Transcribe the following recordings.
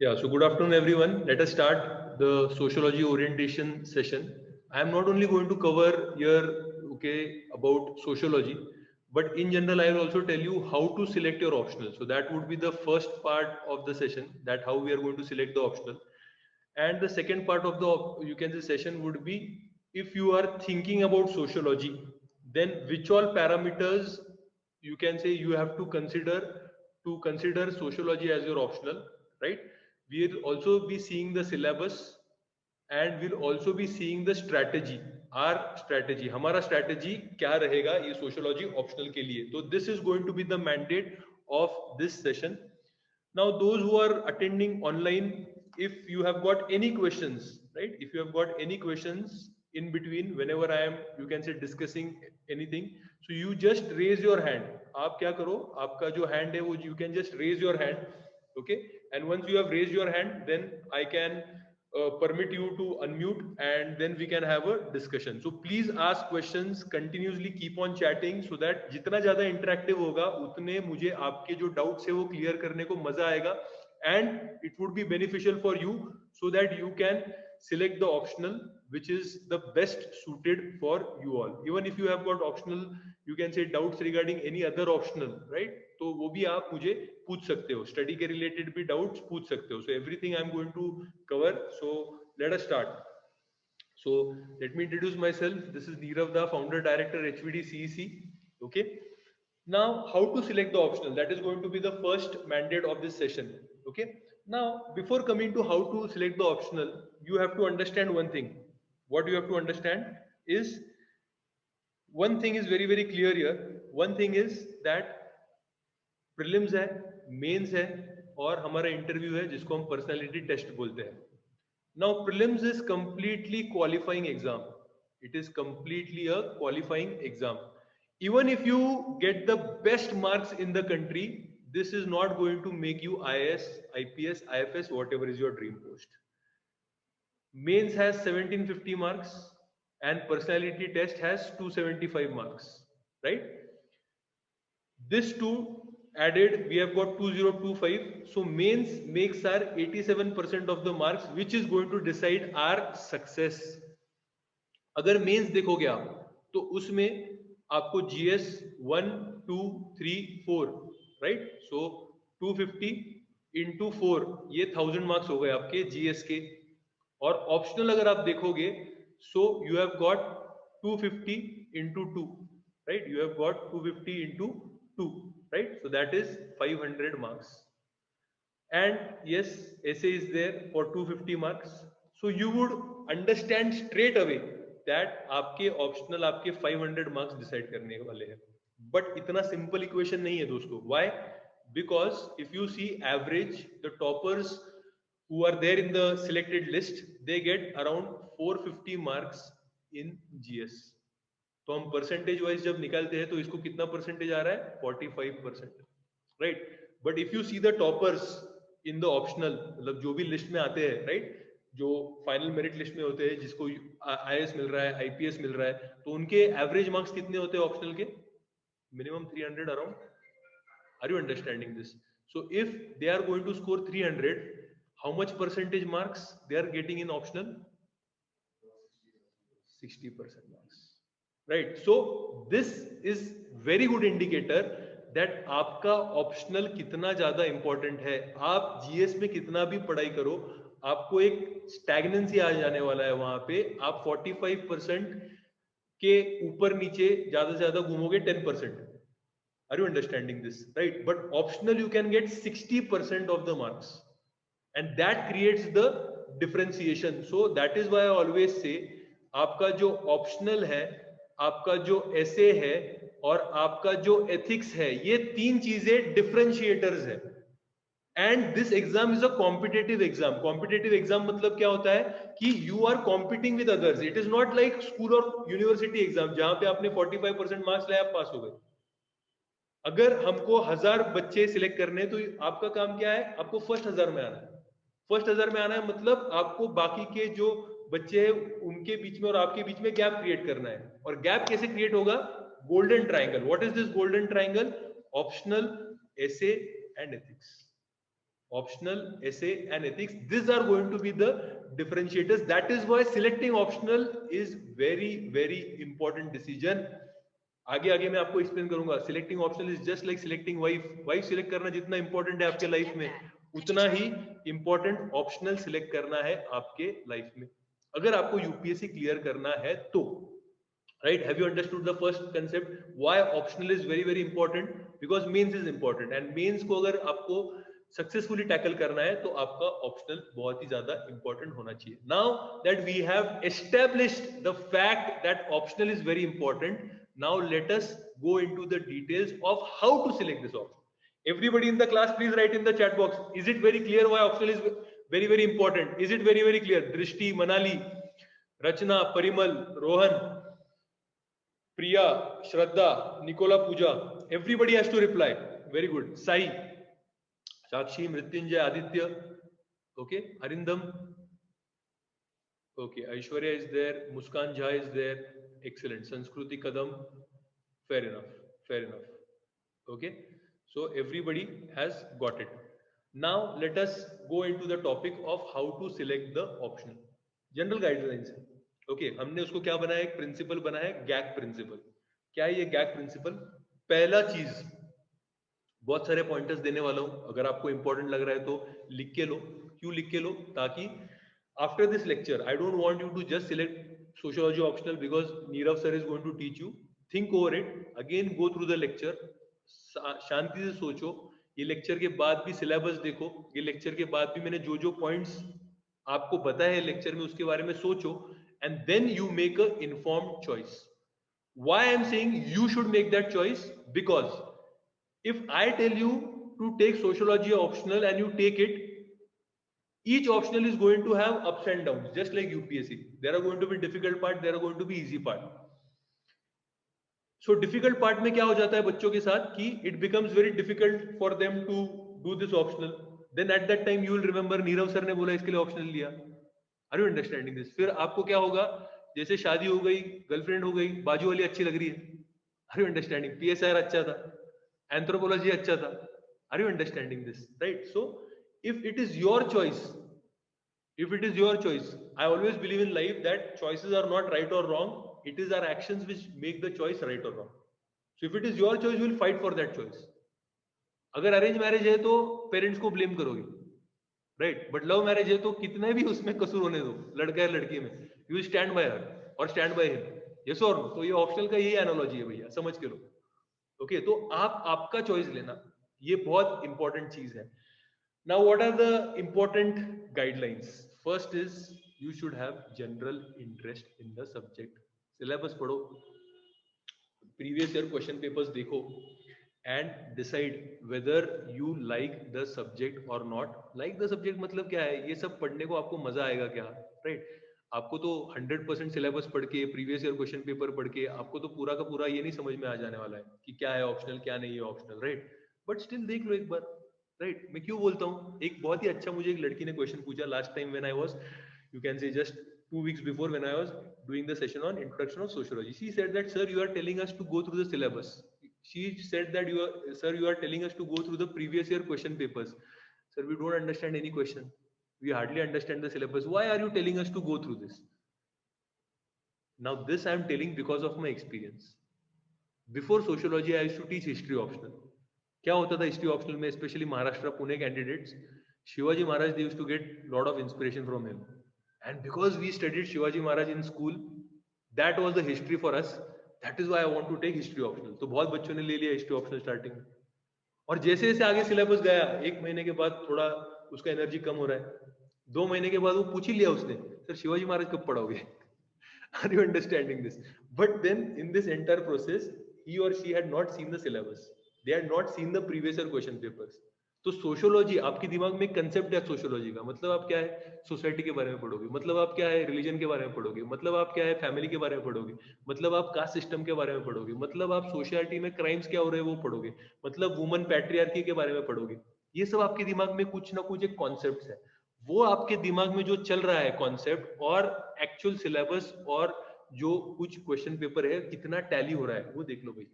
Yeah, so good afternoon, everyone. Let us start the sociology orientation session. I am not only going to cover here, okay, about sociology, but in general, I will also tell you how to select your optional. So that would be the first part of the session, that how we are going to select the optional. And the second part of the, you can say, session would be, if you are thinking about sociology, then which all parameters you can say you have to consider sociology as your optional, right? We'll also be seeing the syllabus, and we'll also be seeing the strategy, our strategy, हमारा strategy क्या रहेगा ये sociology optional के लिए. तो this is going to be the mandate of this session. Now, those who are attending online, if you have got any questions, right? If you have got any questions in between, whenever I am, you can say, discussing anything, so you just raise your hand. आप क्या करो, आपका जो hand है वो you can just raise your hand, okay? And once you have raised your hand, then I can permit you to unmute, and then we can have a discussion. So please ask questions continuously, keep on chatting, so that जितना ज़्यादा interactive होगा उतने मुझे आपके जो doubts है वो clear करने को मजा आएगा, and it would be beneficial for you, so that you can select the optional which is the best suited for you all. Even if you have got optional, you can say, doubts regarding any other optional, right? तो वो भी आप मुझे पूछ सकते हो, study के related भी डाउट्स पूछ सकते हो. So everything I am going to cover. So let us start. So let me introduce myself. This is Neerav Da, founder director HVD CEC. Okay. Now, how to select the optional? That is going to be the first mandate of this session. Okay. Now, before coming to how to select the optional, you have to understand one thing. What you have to understand is, one thing is very very clear here. One thing is that prelims है, mains है, और हमारा interview है जिसको हम personality test बोलते हैं. Now prelims is completely qualifying exam. It is completely a qualifying exam. Even if you get the best marks in the country, this is not going to make you IAS, IPS, IFS, whatever is your dream post. Mains has 1750 marks and personality test has 275 marks, right? This two added, we have got 2025. So mains makes our 87% of the marks, which is going to decide our success. अगर mains देखोगे आप, तो उसमें आपको GS 1 2 3 4, right? सो 250 into 4, ये 1000 marks हो गए आपके जीएस के. और ऑप्शनल अगर आप देखोगे, so you have got 250 into 2, right? You have got 250 into 2, right? So that is 500 marks. And yes, essay is there for 250 marks. So you would understand straight away that आपके optional आपके 500 marks decide करने वाले हैं. But इतना simple equation नहीं है दोस्तों. Why? Because if you see average, the toppers who are there in the selected list, they get around 450 marks in GS. तो हम परसेंटेज वाइज जब निकालते हैं तो इसको कितना परसेंटेज आ रहा है? 45%, right? But if you see the toppers in the optional, मतलब जो भी लिस्ट में आते हैं, राइट, जो फाइनल मेरिट लिस्ट में होते हैं, जिसको आईएएस मिल रहा है, आईपीएस मिल रहा है, तो उनके एवरेज मार्क्स कितने होते हैं ऑप्शनल के? Minimum 300 around. Are you understanding this? So if they are going to score 300, how much percentage marks they are getting in optional? 60% marks, right? So this is very good indicator that आपका optional कितना ज्यादा important है. आप GS में कितना भी पढ़ाई करो, आपको एक स्टैग्नेंसी आ जाने वाला है वहां पे. आप 45% के ऊपर नीचे ज्यादा से ज्यादा घूमोगे 10%. Are you understanding this? Right? But optional you can get 60% of the marks, and that creates the differentiation. So that is why I always say, आपका जो ऑप्शनल है, आपका जो एसे है, और आपका जो एथिक्स है, ये तीन चीजें डिफरेंशिएटर्स है. And this exam is a competitive exam. Competitive exam मतलब क्या होता है कि you are competing with others. It is not like school और यूनिवर्सिटी एग्जाम जहां पे आपने 45% मार्क्स लाया, आप पास हो गए. अगर हमको 1000 बच्चे सिलेक्ट करने, तो आपका काम क्या है? आपको फर्स्ट 1000 में आना है. फर्स्ट 1000 में आना है मतलब आपको बाकी के जो बच्चे हैं उनके बीच में और आपके बीच में गैप क्रिएट करना है. और गैप कैसे क्रिएट होगा? Golden triangle. What is this golden triangle? Optional, essay and ethics. optional, essay and ethics. These are going to be the differentiators. That is why selecting optional is very very important decision. आगे आगे मैं आपको explain करूंगा. Selecting optional is just like selecting wife select करना जितना important है आपके life में, उतना ही इंपॉर्टेंट ऑप्शनल सिलेक्ट करना है आपके लाइफ में, अगर आपको यूपीएससी क्लियर करना है तो. Right? Have you understood the first concept? Why optional is very very important? Because mains is important, and mains को अगर आपको सक्सेसफुली टैकल करना है तो आपका ऑप्शनल बहुत ही ज्यादा इंपॉर्टेंट होना चाहिए. Now that we have established the fact that optional is very important, now let us go into the details of how to select this option. Everybody in the class, please write in the chat box. Is it very clear why optional is very very important? Is it very very clear? Drishti, Manali, Rachna, Parimal, Rohan, Priya, Shraddha, Nicola, Pooja. Everybody has to reply. Very good. Sai, Sakshi, Mrityunjay, Aditya. Okay. Arindam. Okay. Aishwarya is there. Muskan Jha is there. Excellent. Sanskruti Kadam. Fair enough. Fair enough. Okay. So everybody has got it. Now let us go into the topic of how to select the optional. General guidelines. Okay हमने उसको क्या बनाया, एक principal बनाया, gag principal. क्या है ये gag principal? पहला चीज, बहुत सारे पॉइंटर्स देने वाला हूं, अगर आपको इंपॉर्टेंट लग रहा है तो लिख के लो. क्यों लिख के लो? ताकि after this lecture I don't want you to just select sociology optional because Nirav sir is going to teach you. Think over it, again go through the lecture, शांति से सोचो. ये लेक्चर के बाद भी सिलेबस देखो, ये लेक्चर के बाद भी मैंने जो जो पॉइंट्स आपको बताया है लेक्चर में उसके बारे में सोचो, and then you make a informed choice. Why I am saying you should make that choice? Because if I tell you to take sociology optional and you take it, each optional is going to have ups and downs, just like UPSC. There are going to be difficult part, there are going to be easy part. So difficult part में क्या हो जाता है बच्चों के साथ कि it becomes very difficult for them to do this optional. Then at that time you will remember Nirav sir ने बोला इसके लिए optional लिया. Are you understanding this? फिर आपको क्या होगा, जैसे शादी हो गई, गर्लफ्रेंड हो गई, बाजू वाली अच्छी लग रही है. Are you understanding? PSR अच्छा था, एंथ्रोपोलॉजी अच्छा था. Are you understanding this? Right? So if it is your choice, I always believe in life that choices are not right or wrong. It is our actions which make the choice right or wrong. So if it is your choice, you will fight for that choice. अगर arrange marriage है तो parents को blame करोगे, right? But love marriage है तो कितने भी उसमें कसूर होने दो, लड़का है लड़की में, यू स्टैंड बाय हर और स्टैंड बाय हिम. यस और नो? तो ये ऑप्शनल का यही एनालॉजी है भैया, समझ के लो. ओके, तो आपका चॉइस लेना, ये बहुत इंपॉर्टेंट चीज है. Now what are the important guidelines? First is you should have general interest in the subject. Syllabus पढ़ो, प्रीवियस ईयर क्वेश्चन पेपर्स देखो and decide whether you like the subject or not. Like the subject मतलब क्या है? ये सब पढ़ने को आपको मजा आएगा क्या? Right? आपको तो 100% सिलेबस पढ़ के, प्रीवियस ईयर क्वेश्चन पेपर पढ़ के आपको तो पूरा का पूरा ये नहीं समझ में आ जाने वाला है कि क्या है ऑप्शनल, क्या नहीं है ऑप्शनल, राइट? बट स्टिल देख लो एक बार, राइट? मैं क्यों बोलता हूँ, एक बहुत ही अच्छा मुझे एक लड़की ने क्वेश्चन पूछा last time when I was, you can say just 2 weeks before when I was doing the session on introduction of sociology. She said that, sir, you are telling us to go through the syllabus. She said that you are telling us to go through the previous year question papers. Sir, we don't understand any question. We hardly understand the syllabus. Why are you telling us to go through this? Now this I am telling because of my experience. Before sociology, I used to teach history optional. क्या होता था history optional में, specially Maharashtra Pune candidates, Shivaji Maharaj they used to get lot of inspiration from him, and because we studied Shivaji Maharaj in school, that was the history for us. That is why I want to take history optional. तो बहुत बच्चों ने ले लिया history optional starting में, और जैसे जैसे आगे सिलेबस गया, 1 महीने के बाद थोड़ा उसका एनर्जी कम हो रहा है, 2 महीने के बाद वो पूछ ही लिया उसने, सर शिवाजी महाराज कब पढ़ोगे? Are you understanding this? But then in this entire process, he or she had not seen the syllabus. They had not seen the previous year question papers. तो सोशियोलॉजी आपके दिमाग में कंसेप्ट है सोशियोलॉजी का, मतलब आप क्या है सोसाइटी के बारे में पढ़ोगे, मतलब आप क्या है रिलीजन के बारे में पढ़ोगे, मतलब आप क्या है फैमिली के बारे में पढ़ोगे, मतलब आप कास्ट सिस्टम के बारे में पढ़ोगे, मतलब आप सोसाइटी में क्राइम्स क्या हो रहे हैं वो पढ़ोगे, मतलब वुमन पैट्रियार्की के बारे में पढ़ोगे. ये सब आपके दिमाग में कुछ ना कुछ एक कॉन्सेप्ट है, वो आपके दिमाग में जो चल रहा है कॉन्सेप्ट और एक्चुअल सिलेबस और जो कुछ क्वेश्चन पेपर है कितना टैली हो रहा है वो देख लो भाई.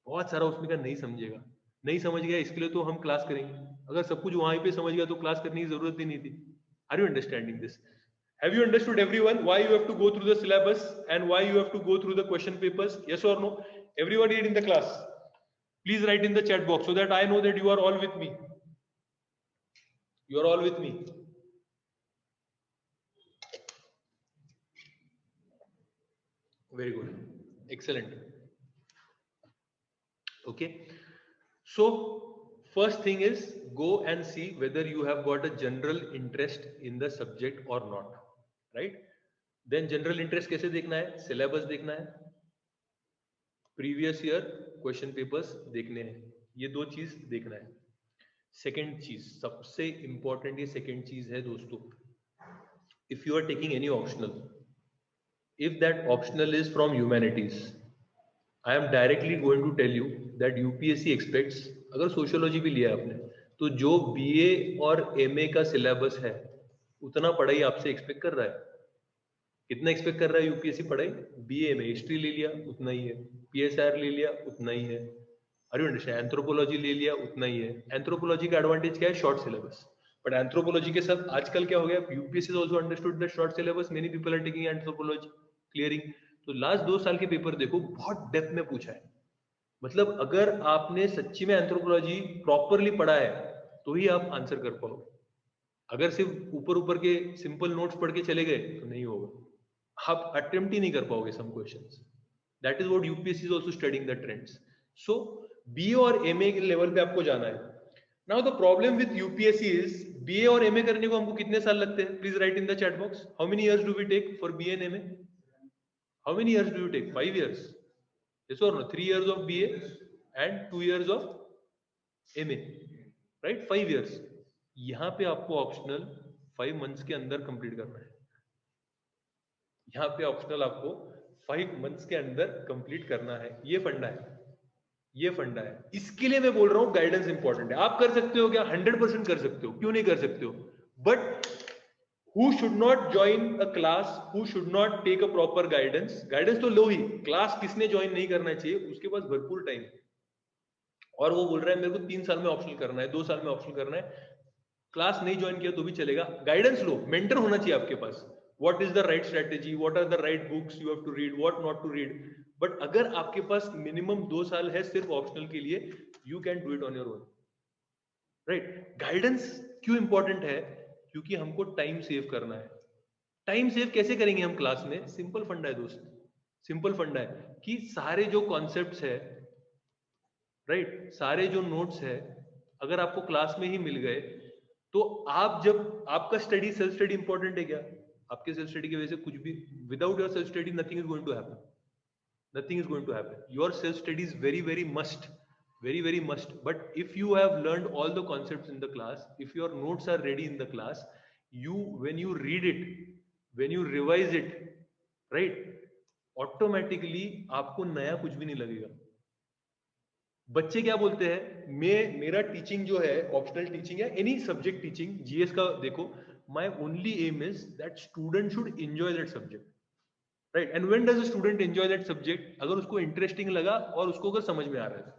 बहुत सारा उसमें का नहीं समझेगा, नहीं समझ गया इसके लिए तो हम क्लास करेंगे, अगर सब कुछ वहां पे समझ गया तो क्लास करने की जरूरत ही नहीं थी. Are you understanding this? Have you understood everyone why you have to go through the syllabus and why you have to go through the question papers? Yes or no? Everybody in the class, please write in the chat box so that I know that you are all with me. You are all with me. Very good. Excellent. Okay. So first thing is go and see whether you have got a general interest in the subject or not. Right? Then general interest कैसे देखना है? Syllabus देखना है, previous year question papers देखने हैं, ये दो चीज देखना है. सेकेंड चीज, सबसे इंपॉर्टेंट ये सेकेंड चीज है दोस्तों, if you are taking any optional, if that optional is from humanities, I am directly going to tell you that UPSC expects, अगर सोशियोलॉजी भी लिया आपने तो जो बीए और एमए का सिलेबस है उतना पढ़ाई आपसे एक्सपेक्ट कर रहा है. कितना एक्सपेक्ट कर रहा है यूपीएससी पढ़ाई? बीए में हिस्ट्री ले लिया उतना ही है, पीएसआर ले लिया उतना ही है, आर यू अंडरस्टैंड? एंथ्रोपोलॉजी ले लिया उतना ही है. एंथ्रोपोलॉजी का एडवांटेज क्या है? Short syllabus. बट एंथ्रोपोलॉजी के साथ आजकल क्या हो गया, UPSC is also understood the short syllabus, many people are taking anthropology clearing. तो लास्ट 2 साल के पेपर देखो, बहुत डेप्थ में पूछा है. मतलब अगर आपने सच्ची में एंथ्रोपोलॉजी प्रॉपरली पढ़ा है तो ही आप आंसर कर पाओगे. अगर सिर्फ ऊपर ऊपर के सिंपल नोट्स पढ़ के चले गए तो नहीं होगा, आप अटेम्प्ट ही नहीं कर पाओगे some questions. That is what UPSC is also studying the trends. So BA और एमए के लेवल पे आपको जाना है. Now the problem with UPSC is, BA और एमए करने को हमको कितने साल लगते हैं? Please write in the chat box. How many years do we take for BA and MA? How many years do you take? 5 years? Yes or no? 3 years of BA and 2 years of MA, right? 5 years. यहाँ पे आपको optional 5 months के अंदर complete करना है. यहाँ पे optional आपको 5 months के अंदर कंप्लीट करना है. ये फंडा है, ये फंडा है. इसके लिए मैं बोल रहा हूँ गाइडेंस इंपॉर्टेंट है. आप कर सकते हो क्या? 100% कर सकते हो. क्यों नहीं कर सकते हो? But who should not join a class, who should not take a proper guidance, guidance तो लो ही, क्लास किसने ज्वाइन नहीं करना चाहिए? उसके पास भरपूर टाइम है और वो बोल रहा है मेरे को 3 साल में ऑप्शनल करना है, 2 साल में ऑप्शनल करना है. क्लास नहीं ज्वाइन किया तो भी चलेगा, गाइडेंस लो. मेंटर होना चाहिए आपके पास. What is the right strategy, what are the right books you have to read, what not to read. But अगर आपके पास मिनिमम 2 साल है सिर्फ ऑप्शनल के लिए, you can do it on your own, right? Guidance क्यों इंपॉर्टेंट है? क्योंकि हमको टाइम सेव करना है. टाइम सेव कैसे करेंगे हम क्लास में? सिंपल फंडा है दोस्त, सिंपल फंडा है कि सारे जो कॉन्सेप्ट्स है, राइट, सारे जो नोट्स है, अगर आपको क्लास में ही मिल गए तो आप जब, आपका स्टडी, सेल्फ स्टडी इंपॉर्टेंट है क्या? आपके सेल्फ स्टडी की वजह से कुछ भी, without your self study nothing is going to happen, nothing is going to happen. Your self study is very very must, very very must. But if you have learned all the concepts in the class, if your notes are ready in the class, you, when you read it, when you revise it, right, automatically आपको नया कुछ भी नहीं लगेगा. बच्चे क्या बोलते हैं, मेरा टीचिंग जो है, ऑप्शनल टीचिंग है, एनी सब्जेक्ट टीचिंग, जीएस का देखो, my only aim is that student should enjoy that subject, right? And when does a student enjoy that subject? अगर उसको इंटरेस्टिंग लगा और उसको अगर समझ में आ रहा है.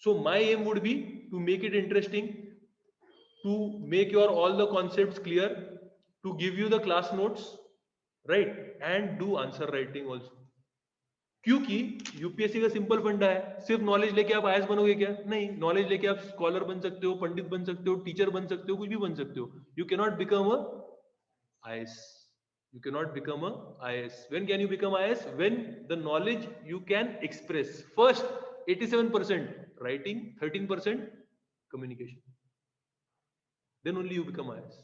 So my aim would be to make it interesting, to make your all the concepts clear, to give you the class notes, right, and do answer writing also. क्योंकि यूपीएससी का सिंपल फंडा है, सिर्फ नॉलेज लेके आप IAS बनोगे क्या? नहीं. नॉलेज लेके आप स्कॉलर बन सकते हो, पंडित बन सकते हो, टीचर बन सकते हो, कुछ भी बन सकते हो. You can not become a IAS, you cannot become a IAS. When can you become IAS? When the knowledge you can express. First 87% writing, 13% communication, then only you become IAS.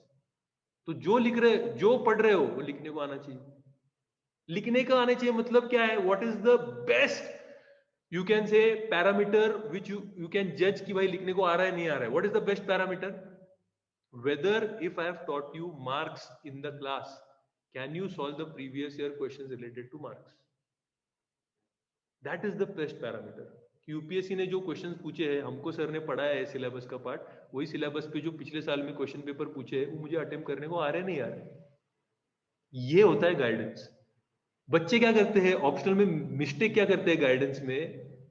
तो जो लिख रहे, जो पढ़ रहे हो वो लिखने को आना चाहिए. लिखने का आना चाहिए मतलब क्या है? What is the best, you can say, parameter which you can judge कि भाई लिखने को आ रहा है नहीं आ रहा है. What is the best parameter? Whether if I have taught you marks in the class, can you solve the previous year questions related to marks? That is the best parameter. UPSC ने जो questions पूछे हैं, हमको sir ने पढ़ाया है syllabus का part, वही सिलेबस पे जो पिछले साल में क्वेश्चन पेपर पूछे हैं वो मुझे अटेम्प्ट करने को आ रहे नहीं आ रहे. ये होता है गाइडेंस. बच्चे क्या करते हैं ऑप्शनल में, मिस्टेक क्या करते हैं गाइडेंस में?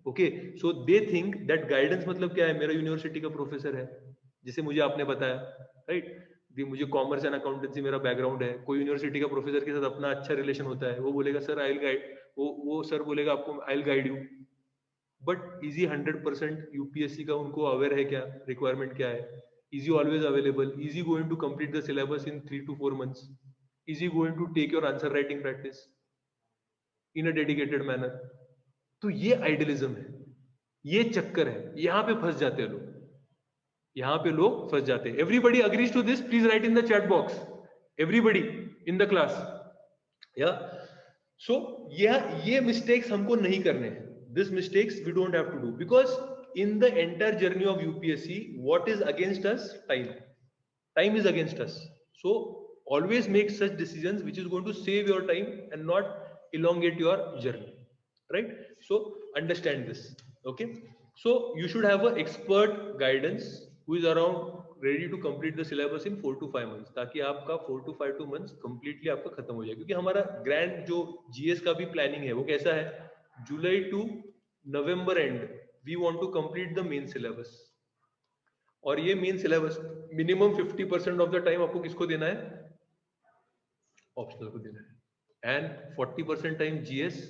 Okay, so they think that guidance मतलब क्या है, मेरा यूनिवर्सिटी का प्रोफेसर है, जैसे मुझे आपने बताया, राइट, मुझे कॉमर्स एंड अकाउंटेंसी मेरा बैकग्राउंड है, कोई यूनिवर्सिटी का प्रोफेसर के साथ अपना अच्छा रिलेशन होता है, वो बोलेगा सर आई विल गाइड, वो सर बोलेगा आपको I will guide you. But easy 100% UPSC का उनको अवेयर है क्या, रिक्वायरमेंट क्या है? Is you always available? Is you going to complete the syllabus in 3 to 4 months? Is you going to take your answer writing practice in a dedicated manner? तो ये idealism है, ये चक्कर है, यहां पे फंस जाते हैं लोग, यहां पे लोग फंस जाते हैं। Everybody agrees to this? Please write in the chat box, everybody in the class. या सो ये मिस्टेक्स हमको नहीं करने हैं, this mistakes we don't have to do, because in the entire journey of UPSC, what is against us? Time is against us. So always make such decisions which is going to save your time and not elongate your journey, right? So understand this, okay? So you should have an expert guidance who is around ready to complete the syllabus in 4 to 5 months, ताकि आपका 4 to 5 months completely आपका खत्म हो जाए। क्योंकि हमारा grand जो GS का भी प्लानिंग है वो कैसा है, July to November and we want to complete the main syllabus, और ये main syllabus minimum 50% of the time आपको किसको देना है, ऑप्शनल को देना है, and 40% time GS,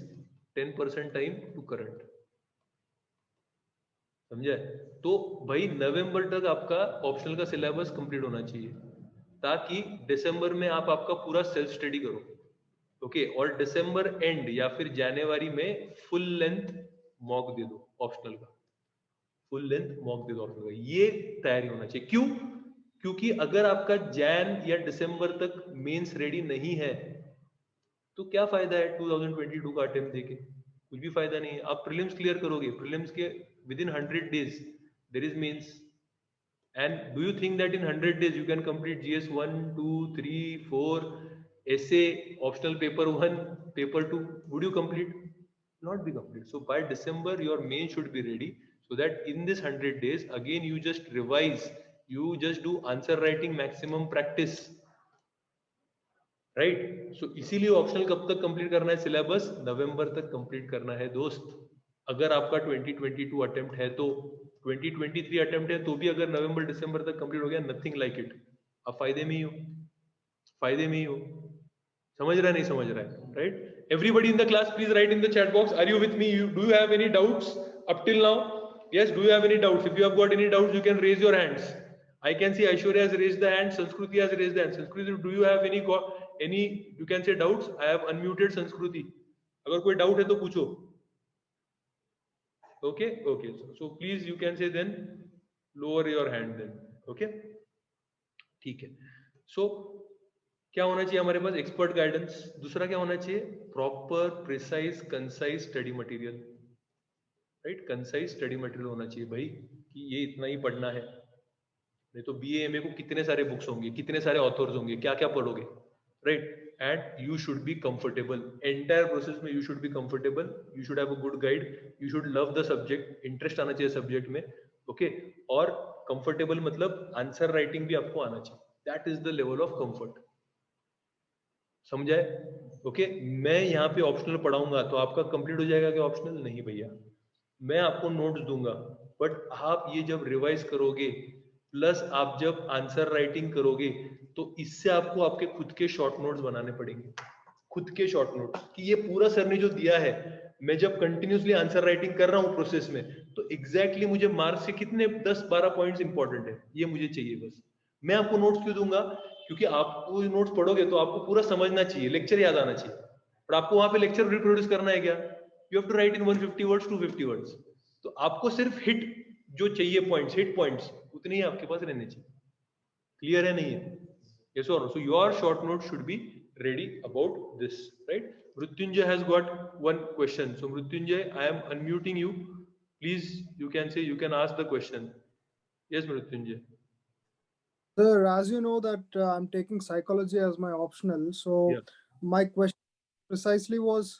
10% time to current, समझे? तो भाई नवंबर तक आपका ऑप्शनल का सिलेबस कंप्लीट होना चाहिए, ताकि दिसंबर में आप आपका पूरा सेल्फ स्टडी करो, ओके? और दिसंबर एंड या फिर जनवरी में फुल लेंथ मॉक दे दो ऑप्शनल का, फुल लेंथ मॉक दे दो ऑप्शनल का, ये तैयारी होना चाहिए। क्यों? क्योंकि अगर आपका जैन या दिसंबर तक मेंस रेडी नहीं है तो क्या फायदा है 2022 का अटेम्प्ट देके, कुछ भी फायदा नहीं है। आप प्रीलिम्स क्लियर करोगे, प्रीलिम्स के within 100 days there is mains, and do you think that in 100 days you can complete GS 1 2 3 4 ऐसे optional paper 1 paper 2? Would you complete? not be complete. So by December your main should be ready, so that in this 100 days again you just revise, you just do answer writing maximum practice, right? So इसीलिए optional कब तक complete करना है syllabus, नवंबर तक complete करना है दोस्त। अगर आपका 2022 अटेम्प्ट है तो 2023 अटेम्प्ट है तो भी अगर नवंबर दिसंबर तक कंप्लीट हो गया, नथिंग लाइक इट, आप फायदे में ही हो, फायदे में ही हो। समझ रहा है, नहीं समझ रहा है, right? Everybody in the class, please write in the chat box. Are you with me? Do you have any doubts up till now? Yes, do you have any doubts? If you have got any doubts, you can raise your hands. I can see Aishwarya has raised the hand. Sanskruti has raised the hand. Sanskruti, do you have any? You can say doubts. I have unmuted Sanskruti. अगर कोई doubt है तो पूछो. Okay, okay. So please, you can say then. Lower your hand then. Okay. ठीक है. So क्या होना चाहिए हमारे पास? Expert guidance. दूसरा क्या होना चाहिए? Proper precise concise study material, right? Concise study material होना चाहिए भाई, कि ये इतना ही पढ़ना है, नहीं तो बीए एमए को कितने सारे बुक्स होंगे, कितने सारे ऑथर्स होंगे, क्या क्या पढ़ोगे, right? And you should be comfortable, entire process में you should be comfortable, you should have a good guide, you should love the subject, interest आना चाहिए सब्जेक्ट में, ओके? और कंफर्टेबल मतलब आंसर राइटिंग भी आपको आना चाहिए, that is the level of comfort. समझाए? ओके, मैं यहाँ पे ऑप्शनल पढ़ाऊंगा तो आपका कंप्लीट हो जाएगा क्या ऑप्शनल? नहीं भैया, मैं आपको नोट्स दूंगा, बट आप ये जब रिवाइज करोगे प्लस आप जब आंसर राइटिंग करोगे तो इससे आपको आपके खुद के शॉर्ट नोट्स बनाने पड़ेंगे, खुद के शॉर्ट नोट्स, कि ये पूरा सर ने जो दिया है, मैं जब कंटिन्यूसली आंसर राइटिंग कर रहा हूँ प्रोसेस में, तो एग्जैक्टली मुझे मार्क्स से कितने 10-12 पॉइंट्स इंपॉर्टेंट है ये मुझे चाहिए बस। मैं आपको नोट्स क्यों दूंगा? क्योंकि आप वो नोट्स पढ़ोगे तो आपको पूरा समझना चाहिए, लेक्चर याद आना चाहिए, पर आपको वहां पे लेक्चर रिप्रोड्यूस करना है क्या? You have to write in 150 words 250 words, तो आपको सिर्फ हिट जो चाहिए पॉइंट्स, हिट पॉइंट्स उतने ही आपके पास रहने चाहिए। क्लियर है नहीं है? yes or no? So your short note should be ready about this, right? Mrutyunjay has got one question, so Mrutyunjay, I am unmuting you, please, you can say, you can ask the question. Yes Mrutyunjay. Sir, as you know that I'm taking psychology as my optional, so Yeah. my question precisely was,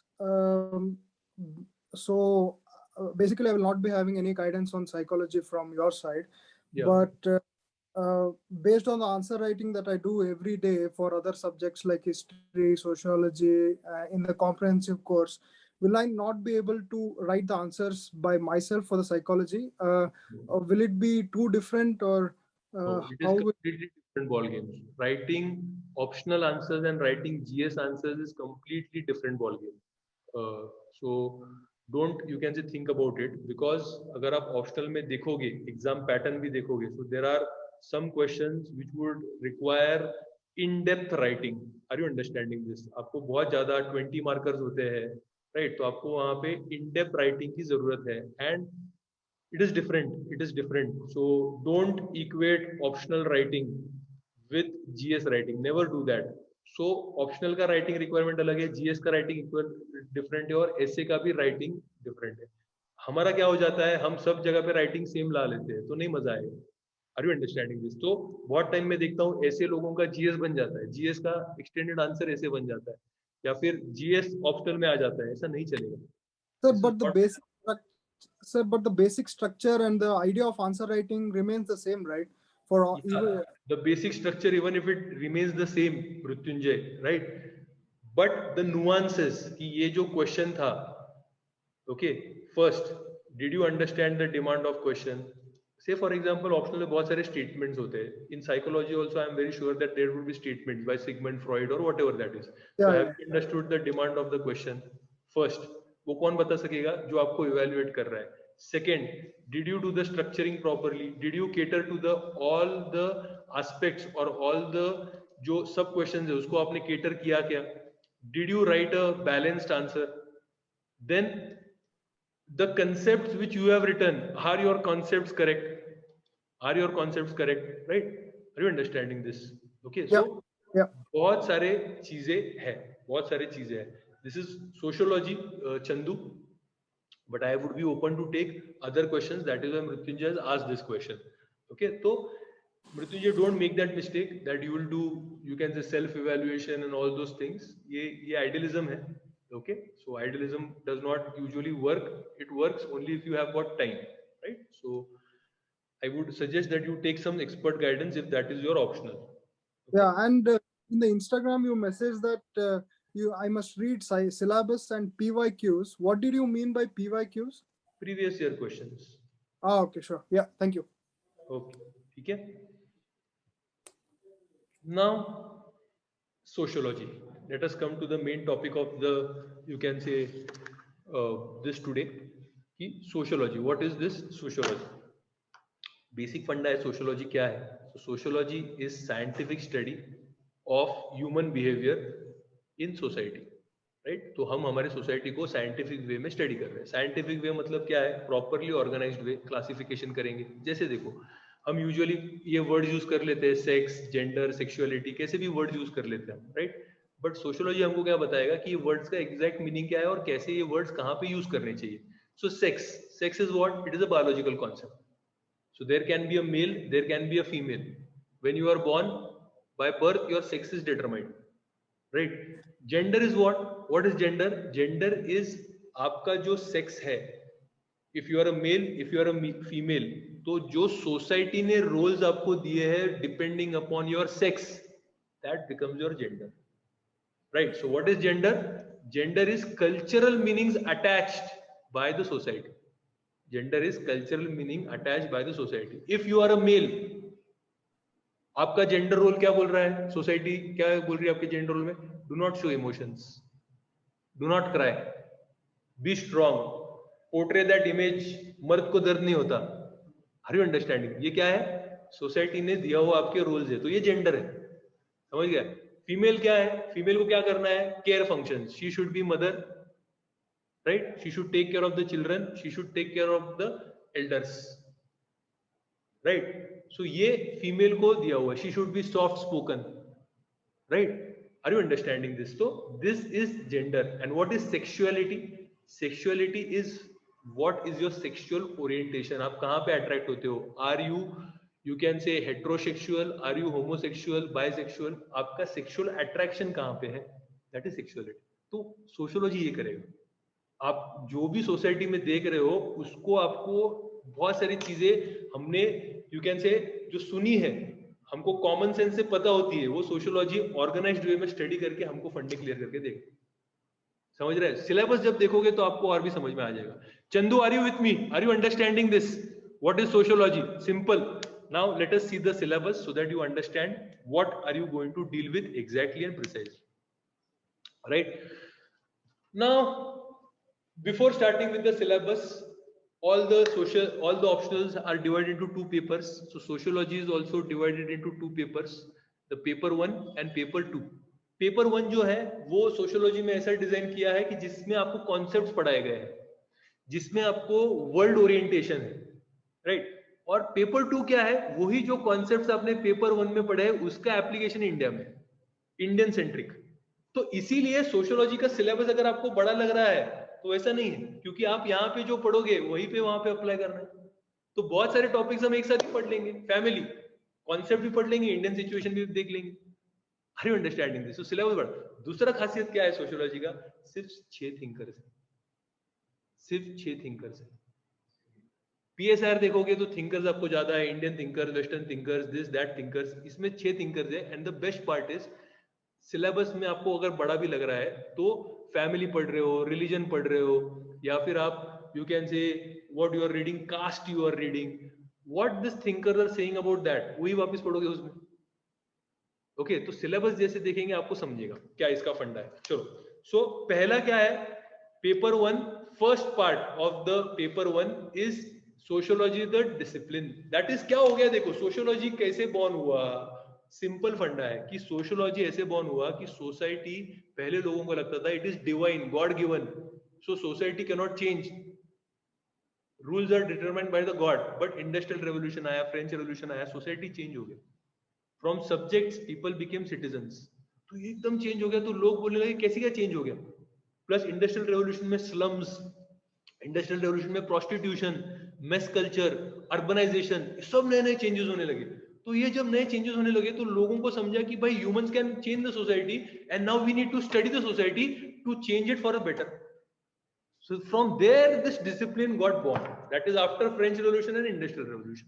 basically I will not be having any guidance on psychology from your side, Yeah. but based on the answer writing that I do every day for other subjects like history, sociology, in the comprehensive course, will I not be able to write the answers by myself for the psychology? Or will it be too different, or No, it is how will? completely different ball games. Writing optional answers and writing GS answers is completely different ball game. So don't, you can say, think about it, because अगर आप optional में देखोगे, exam pattern भी देखोगे, so there are some questions which would require in-depth writing. Are you understanding this? आपको बहुत ज़्यादा 20 markers होते हैं, right? तो आपको वहाँ पे in-depth writing की ज़रूरत है, and it is different, so don't equate optional writing with GS writing, never do that. So optional का writing requirement अलग है, GS का writing different है, और essay का भी writing different है. हमारा क्या हो जाता है, हम सब जगह पे writing same ला लेते हैं, तो नहीं मजा आएगा. Are you understanding this? तो बहुत टाइम में देखता हूँ ऐसे लोगों का GS बन जाता है, GS का extended answer ऐसे बन जाता है, या फिर GS optional में आ जाता है. ऐसा नहीं चलेगा. Sir, This is but the not. basic sir, but the basic structure and the idea of answer writing remains the same, right? For all, Yeah, even, the basic structure, even if it remains the same, Mrutyunjay, right? But the nuances, कि ये जो question था, okay, first, did you understand the demand of question? Say for example, optional में बहुत सारे statements होते हैं. In psychology also, I am very sure that there would be statements by Sigmund Freud or whatever that is. So yeah, have you understood the demand of the question? First, वो कौन बता सकेगा? जो आपको evaluate कर रहा है. Second, did you do the structuring properly? Did you cater to the all the aspects or all the जो सब questions है उसको आपने cater किया क्या? Did you write a balanced answer? Then the concepts which you have written, are your concepts correct? Are your concepts correct? Right? Are you understanding this? Okay, yeah, so yeah. बहुत सारे चीजें हैं, बहुत सारे चीजें हैं. This is sociology, Chandu. But I would be open to take other questions. That is why Mrityunjay has asked this question. Okay, so Mrityunjay, don't make that mistake that you will do, you can say, self-evaluation and all those things. ये idealism है. Okay, so idealism does not usually work. It works only if you have got time, right? So I would suggest that you take some expert guidance if that is your optional. Okay? Yeah, and in the Instagram, you message that I must read syllabus and PYQs. What did you mean by PYQs? Previous year questions. Ah, okay, sure. Yeah, thank you. Okay, ठीक है. Now, sociology. Let us come to the main topic of the, you can say, this today. Sociology. What is this sociology? Basic funda है sociology क्या है? So sociology is scientific study of human behavior in society. Right, तो हम हमारे society को scientific way में study कर रहे हैं. साइंटिफिक वे मतलब क्या है? प्रॉपरली ऑर्गेनाइज्ड वे, क्लासिफिकेशन करेंगे. जैसे देखो, हम यूजुअली ये वर्ड यूज कर लेते हैं, सेक्स, जेंडर, सेक्सुअलिटी, कैसे भी वर्ड यूज कर लेते हैं हम, राइट. बट सोशियोलॉजी हमको क्या बताएगा कि ये वर्ड्स का एग्जैक्ट मीनिंग क्या है और कैसे ये वर्ड्स कहाँ पे यूज करने चाहिए. So sex, sex is what? It is a biological concept. So there can be a male, there can be a female. When you are born, by birth, your sex is determined. Right? Gender is what? What is gender? Gender is आपका जो sex है. If you are a male, if you are a female, तो जो society ने roles आपको दिए हैं depending upon your sex, that becomes your gender. Right? So what is gender? Gender is cultural meanings attached by the society. Gender is cultural meaning attached by the society. If you are a male, आपका gender role क्या बोल रहा है? Society क्या बोल रही है आपके जेंडर रोल में? Do not show emotions, do not cry, be strong, portray that image. मर्द को दर्द नहीं होता. Are you understanding? ये क्या है? सोसाइटी ने दिया हुआ आपके रोल्स है, तो ये जेंडर है. समझ गया? फीमेल क्या है? फीमेल को क्या करना है? Care function. She should be mother, right? She should take care of the children, she should take care of the elders, right? So ये female को दिया हुआ है. She should be soft spoken, right? Are you understanding this? So this is gender. And what is sexuality? Sexuality is what is your sexual orientation. आप कहाँ पे attract होते हो? Are you can say heterosexual, are you homosexual, bisexual? आपका sexual attraction कहाँ पे है? That is sexuality. तो sociology ये करेगा. आप जो भी सोसाइटी में देख रहे हो उसको आपको बहुत सारी चीजें हमने, यू कैन से, जो सुनी है, हमको कॉमन सेंस से पता होती है, वो सोशियोलॉजी ऑर्गेनाइज्ड वे में स्टडी करके हमको फंडे क्लियर करके देगा. समझ रहे हैं? सिलेबस जब देखोगे तो आपको और भी समझ में आ जाएगा. Chandu, are you with me? Are you understanding this? What is sociology? Simple. Now let us see the syllabus so that you understand what are you going to deal with exactly and precisely. Right? Now, before starting with the syllabus, all the optionals are divided into two papers. So sociology is also divided into two papers, the paper 1 and paper 2. Paper 1 जो है वो sociology में ऐसा design किया है कि जिसमें आपको कॉन्सेप्ट्स पढ़ाए गए हैं, जिसमें आपको वर्ल्ड ओरिएंटेशन है, राइट. और पेपर 2 क्या है? वही जो कॉन्सेप्ट्स आपने पेपर 1 में पढ़े उसका एप्लीकेशन इंडिया में, इंडियन सेंट्रिक. तो इसीलिए सोशियोलॉजी का सिलेबस अगर आपको बड़ा लग रहा है तो ऐसा नहीं है, क्योंकि आप यहाँ पे जो पढ़ोगे वहीं पे वहां पे अप्लाई करना है. तो बहुत सारे टॉपिक्स हम एक साथ ही पढ़ लेंगे, फैमिली कॉन्सेप्ट भी पढ़ लेंगे, इंडियन सिचुएशन भी देख लेंगे. Are you understanding this? Syllabus बड़ा. दूसरा खासियत क्या है सोशियोलॉजी का? सिर्फ 6 थिंकर्स है, सिर्फ 6 थिंकर्स है. पीएसआर देखोगे तो थिंकर्स आपको ज्यादा है, Indian thinkers, western thinkers, this that thinkers. इसमें 6 थिंकर्स है. And the best part is syllabus में आपको अगर बड़ा भी लग रहा है तो फैमिली पढ़ रहे हो, रिलीजन पढ़ रहे हो, या फिर आप you can say what you are reading, caste you are reading, what this thinker are saying about that, वही वापस पढ़ोगे उसमें. ओके, तो सिलेबस जैसे देखेंगे आपको समझेगा क्या इसका फंडा है. चलो, सो पहला क्या है? Paper 1, first part of the paper 1 is sociology the discipline. That is क्या हो गया? देखो सोशियोलॉजी कैसे बॉर्न हुआ. सिंपल फंडा है कि सोशियोलॉजी ऐसे बॉर्न हुआ कि सोसाइटी, पहले लोगों को लगता था it is divine, God given, so society can not change, rules are determined by the God. But industrial revolution आया, फ्रेंच रेवोल्यूशन आया, सोसाइटी चेंज हो गया. From subjects people became citizens. तो ये एकदम चेंज हो गया. तो लोग बोलने लगे कैसे क्या चेंज हो गया. प्लस इंडस्ट्रियल रेवोल्यूशन में स्लम्स, इंडस्ट्रियल रेवोल्यूशन में प्रोस्टिट्यूशन, मेस कल्चर, अर्बनाइजेशन, सब नए नए चेंजेस होने लगे. तो ये जब नए चेंजेस होने लगे तो लोगों को समझा कि भाई humans can change the society and now we need to study the society to change it for a better. So from there this discipline got born. That is after French Revolution and Industrial Revolution.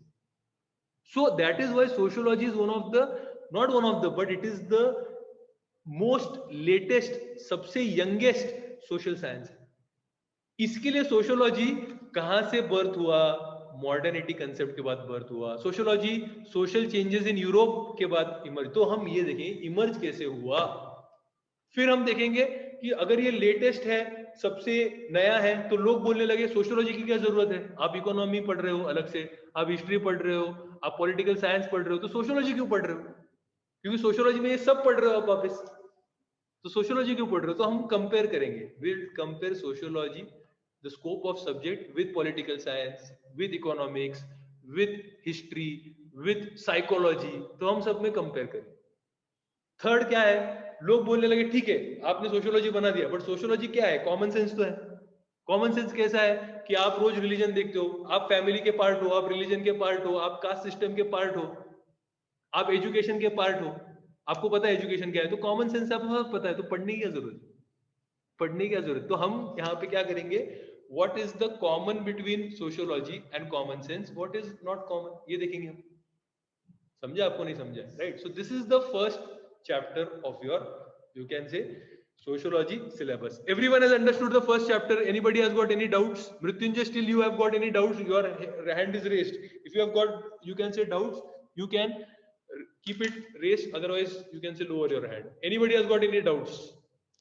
So that is why sociology is one of the, not one of the, but it is the most latest, सबसे youngest social science. इसके लिए sociology कहां से birth हुआ? Modernity concept के बाद birth हुआ. Sociology social changes in Europe के बाद इमर्ज. तो हम ये देखें इमर्ज कैसे हुआ. फिर हम देखेंगे कि अगर ये लेटेस्ट है, सबसे नया है, तो लोग बोलने लगे सोशियोलॉजी की क्या जरूरत है. आप इकोनॉमी पढ़ रहे हो अलग से, आप हिस्ट्री पढ़ रहे हो, आप पॉलिटिकल साइंस पढ़ रहे हो, तो सोशियोलॉजी क्यों पढ़ रहे हो? क्योंकि सोशियोलॉजी में ये सब पढ़ रहे हो आप वापस, तो सोशियोलॉजी क्यों पढ़ रहे हो? तो हम कंपेयर करेंगे, will compare sociology, the scope of subject, with political science, with economics, with history, with psychology. तो हम सब में कंपेयर करें. थर्ड क्या है? लोग बोलने लगे ठीक है आपने सोशियोलॉजी बना दिया, बट सोशियोलॉजी क्या है? कॉमन सेंस तो है. कॉमन सेंस कैसा है कि आप रोज रिलीजन देखते हो, आप फैमिली के पार्ट हो, आप रिलीजन के पार्ट हो, आप कास्ट सिस्टम के पार्ट हो, आप एजुकेशन के पार्ट हो, आपको पता है एजुकेशन क्या है. तो कॉमन सेंस आपको पता है, तो पढ़ने की क्या जरूरत, पढ़ने की क्या जरूरत. तो हम यहाँ पे क्या करेंगे, what is the common between sociology and common sense, what is not common, ये देखेंगे हम. समझा आपको? नहीं समझा? Right. So this is the first chapter of your, you can say, sociology syllabus. Everyone has understood the first chapter. Anybody has got any doubts? Mrityunjay, still you have got any doubts? Your hand is raised. If you have got, you can say doubts, you can keep it raised, otherwise you can say lower your hand. Anybody has got any doubts?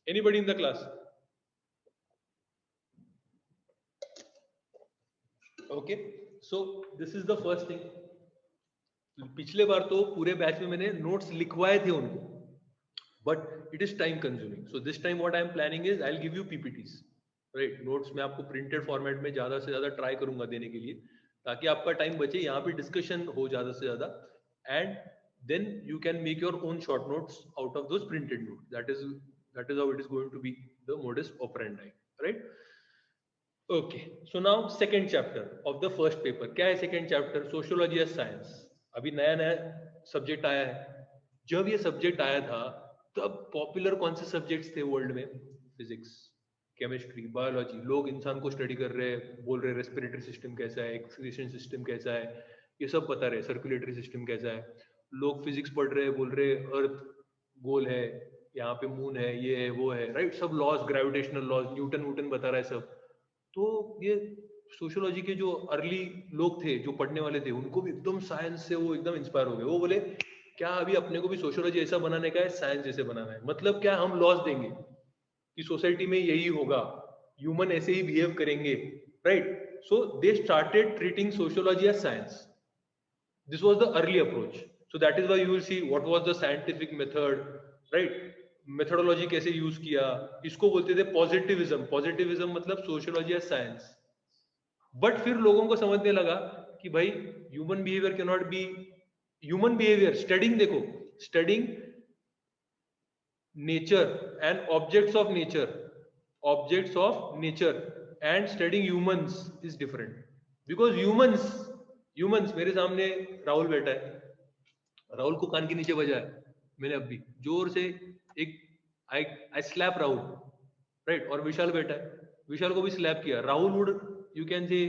Anybody in the class? Okay, so this is the first thing. पिछले बार तो पूरे batch में मैंने notes लिखवाए थे उनको, but it is time consuming. So this time what I am planning is I will give you PPTs, right. Notes में आपको प्रिंटेड फॉर्मेट में ज्यादा से ज्यादा ट्राई करूंगा देने के लिए, ताकि आपका टाइम बचे, यहाँ पे डिस्कशन हो ज्यादा से ज्यादा, and then you can make your own short notes out of those printed notes. That is how it is going to be the modus operandi, right. Okay, so now second chapter of the first paper. क्या है second chapter? Sociology as science. अभी नया नया subject आया है. जब ये subject आया था तब पॉपुलर कौन से सब्जेक्ट्स थे वर्ल्ड में? Physics, chemistry, biology. लोग इंसान को स्टडी कर रहे हैं, बोल रहे रेस्पिरेटरी सिस्टम कैसा है, एक्सक्रीशन सिस्टम कैसा है, ये सब बता रहे, सर्कुलेटरी सिस्टम कैसा है. लोग फिजिक्स पढ़ रहे हैं, बोल रहे अर्थ गोल है, यहाँ पे मून है, ये है, वो है, राइट, सब लॉज, ग्रेविटेशनल लॉज, न्यूटन बता रहा है सब। तो ये सोशियोलॉजी के जो अर्ली लोग थे, जो पढ़ने वाले थे, उनको भी एकदम साइंस से वो एकदम इंस्पायर हो गए। वो बोले क्या अभी अपने को भी सोशियोलॉजी ऐसा बनाने का है, साइंस जैसे बनाना है। मतलब क्या, हम लॉज देंगे कि सोसाइटी में यही होगा, ह्यूमन ऐसे ही बिहेव करेंगे, right. So they started treating sociology as science. This was the early approach. So that is why you will see what was the scientific method, right? Methodology कैसे use किया, इसको बोलते थे पॉजिटिविज्म. पॉजिटिविज्म मतलब sociology as science. But फिर लोगों को समझने लगा कि भाई human behaviour can not be, human behaviour studying, देखो studying nature and objects of nature, objects of nature and studying humans is different. Because humans मेरे सामने राहुल बैठा है, राहुल को कान के नीचे बजा है मैंने अभी जोर से, एक आई स्लैप राहुल, राइट. और विशाल बैठा है, विशाल को भी स्लैप किया. Rahul would, you can say,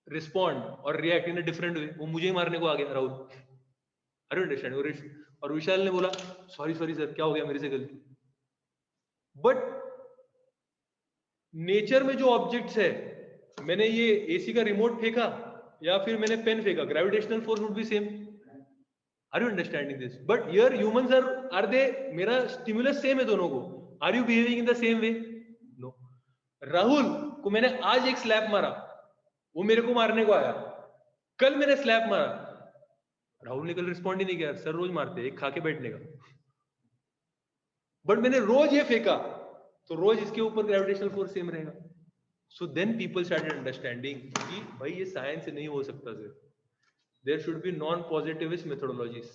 respond और react in a different way. वो मुझे ही मारने को आ गया राहुल, अरे अंडरस्टैंड. और विशाल ने बोला सॉरी सर, क्या हो गया, मेरे से गलती. बट नेचर में जो ऑब्जेक्ट्स है, मैंने ये एसी का रिमोट फेंका या फिर मैंने पेन फेंका, gravitational force would be same. Are you understanding this? But here humans are they, मेरा स्टिमुलस सेम है दोनों को. Are you behaving in the same way? No. Rahul को मैंने आज एक स्लैप मारा, वो मेरे को मारने को आया. कल मैंने स्लैप मारा, राहुल ने कल रिस्पॉन्ड ही नहीं किया. सर रोज मारते, एक खा के बैठने का. बट मैंने रोज ये फेंका तो रोज इसके ऊपर ग्रेविटेशनल फोर्स सेम रहेगा. So then people started understanding कि भाई ये साइंस से नहीं हो सकता sir, there should be non-positivist methodologies.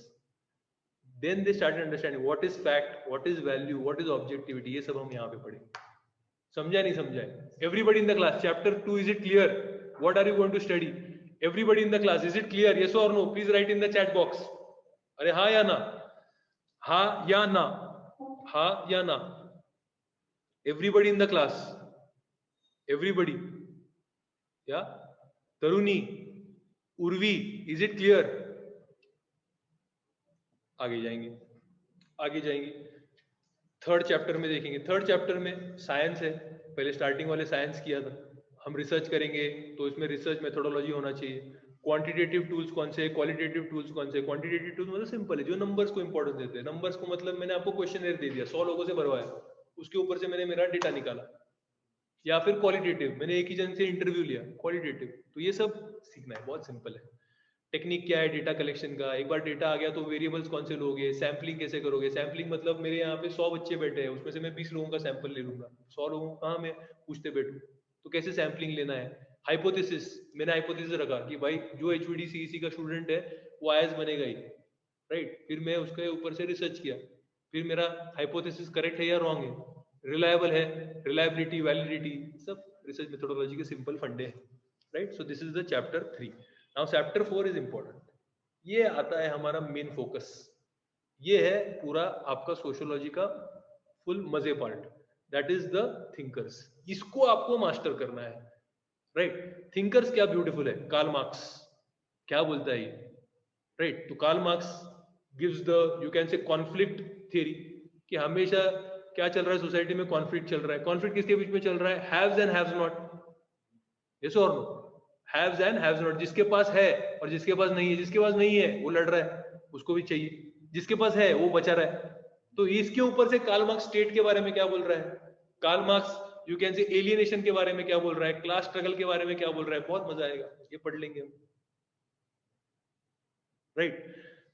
Then they started understanding what is fact, what is value, what is objectivity. ये सब हम यहाँ पे पढ़ेंगे. समझा नहीं समझा? Everybody in the class, chapter 2, is it clear? What are you going to study? Everybody in the class, is it clear? Yes or no? Please write in the chat box. अरे हाँ या ना, हाँ या ना, हाँ या ना. Everybody in the class, everybody. Yeah, Taruni, Urvi, is it clear? आगे जाएंगे. थर्ड चैप्टर में देखेंगे. थर्ड चैप्टर में साइंस है. पहले स्टार्टिंग वाले साइंस किया था. हम रिसर्च करेंगे तो इसमें रिसर्च मेथोडोलॉजी होना चाहिए. क्वांटिटेटिव टूल्स कौन से, क्वालिटेटिव टूल्स कौन से. क्वांटिटेटिव टूल्स मतलब सिंपल है, जो नंबर्स को इंपॉर्टेंस देते हैं. नंबर्स को मतलब मैंने आपको क्वेश्चन दे दिया, 100 लोगों से भरवाया, उसके ऊपर से मैंने मेरा डेटा निकाला. या फिर क्वालिटेटिव, मैंने एक ही जन से इंटरव्यू लिया, क्वालिटेटिव. तो ये सब सीखना है, बहुत सिंपल है. टेक्निक क्या है डेटा कलेक्शन का. एक बार डेटा आ गया तो वेरिएबल्स कौन से लोगे, सैम्पलिंग कैसे करोगे. सैम्पलिंग मतलब मेरे यहाँ पे 100 बच्चे बैठे हैं, उसमें से मैं 20 लोगों का सैंपल ले लूंगा. 100 लोगों को कहाँ मैं पूछते बैठूं, तो कैसे सैम्पलिंग लेना है. हाइपोथेसिस, मैंने हाइपोथेसिस रखा कि भाई जो HVD CEC का स्टूडेंट है वो IAS बनेगा ही, राइट. फिर मैं उसके ऊपर से रिसर्च किया, फिर मेरा हाइपोथेसिस करेक्ट है या रॉन्ग है, रिलायबल है, रिलायबिलिटी, वैलिडिटी, सब रिसर्च मेथोडोलॉजी के सिंपल फंडे हैं, right. So this is the chapter 3. Now chapter 4 is important. ये आता है हमारा मेन फोकस. ये है पूरा आपका सोशियोलॉजी का फुल मजे part, that is the thinkers. इसको आपको मास्टर करना है, राइट. थिंकर्स क्या ब्यूटीफुल है. कार्ल मार्क्स क्या बोलता है ये, राइट. तो Karl Marx gives the, you can say, conflict theory, कि हमेशा क्या चल रहा है सोसाइटी में, कॉन्फ्लिक्ट चल रहा है. कॉन्फ्लिक्ट किसके बीच में चल रहा है, haves and haves not. Yes और no, haves and haves not. जिसके पास है और जिसके पास नहीं है. जिसके पास नहीं है वो लड़ रहा है, उसको भी चाहिए. जिसके पास है वो बचा रहा है. तो इसके ऊपर से कार्ल मार्क्स स्टेट के बारे में क्या बोल रहा है, Karl Marx you can say alienation के बारे में क्या बोल रहा है, क्लास स्ट्रगल के बारे में क्या बोल रहा है. बहुत मजा आएगा, ये पढ़ लेंगे हम, राइट.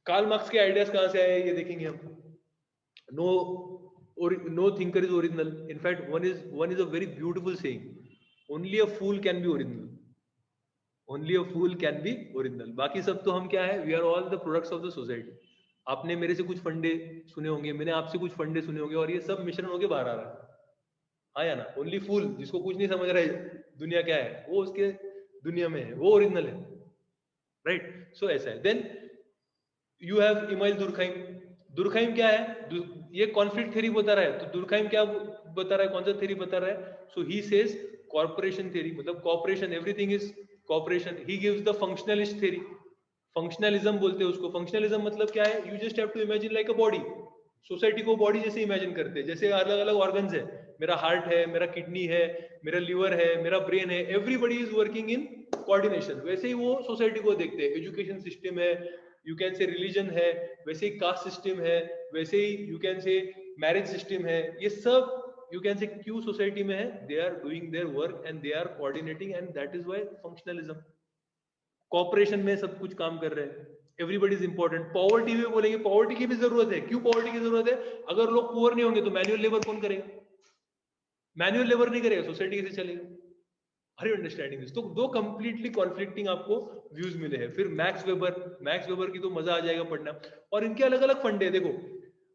कार्ल मार्क्स के आइडियाज कहां से आए ये देखेंगे हम. No thinker is original. In fact, one is a very beautiful saying. Only a fool can be original. Only a fool can be original. बाकी सब तो हम क्या है, we are all the products of the society. आपने मेरे से कुछ फंडे सुने होंगे, मैंने आपसे कुछ फंडे सुने होंगे, और ये सब मिश्रण होके बाहर आ रहा है. हाँ या ना. ओनली फूल, जिसको कुछ नहीं समझ रहा है दुनिया क्या है, वो उसके दुनिया में है, वो ओरिजिनल है, राइट. सो ऐसा है. Then you have Emile Durkheim. Durkheim क्या है, ये कॉन्फ्लिक्ट थ्योरी बता रहा है. तो दुर्खाइम क्या बता रहा है, कौन सा थ्योरी बता रहा है. So he says corporation theory, मतलब corporation, everything is corporation. He gives the functionalist theory. Functionalism बोलते हैं उसको. फंक्शनलिज्म मतलब क्या है, you just have to imagine like a body. Society को बॉडी जैसे इमेजिन करते हैं, जैसे अलग अलग ऑर्गन्स है, मेरा हार्ट है, मेरा किडनी है, मेरा लिवर है, मेरा ब्रेन है, everybody is working in coordination. वैसे ही वो सोसाइटी को देखते हैं, एजुकेशन सिस्टम है, यू कैन से रिलीजन है, वैसे ही कास्ट सिस्टम है, वैसे ही you can say marriage system है, ये सब यू कैन से क्यों सोसाइटी में है, they are doing their work and they are coordinating, and that is why functionalism. Cooperation में सब कुछ काम कर रहे हैं, एवरीबडी इज इंपॉर्टेंट। पॉवर्टी में बोलेंगे, पॉवर्टी की भी जरूरत है, क्यों पॉवर्टी की जरूरत है, अगर लोग पुअर नहीं होंगे तो मैनुअल लेबर कौन करेगा, मैनुअल लेबर नहीं करेगा, सोसाइटी कैसे चलेगा। Are you understanding this? तो दो कंप्लीटली कॉन्फ्लिक्टिंग आपको व्यूज मिले हैं। फिर मैक्स वेबर की तो मजा आ जाएगा पढ़ना, और इनके अलग अलग फंडे देखो,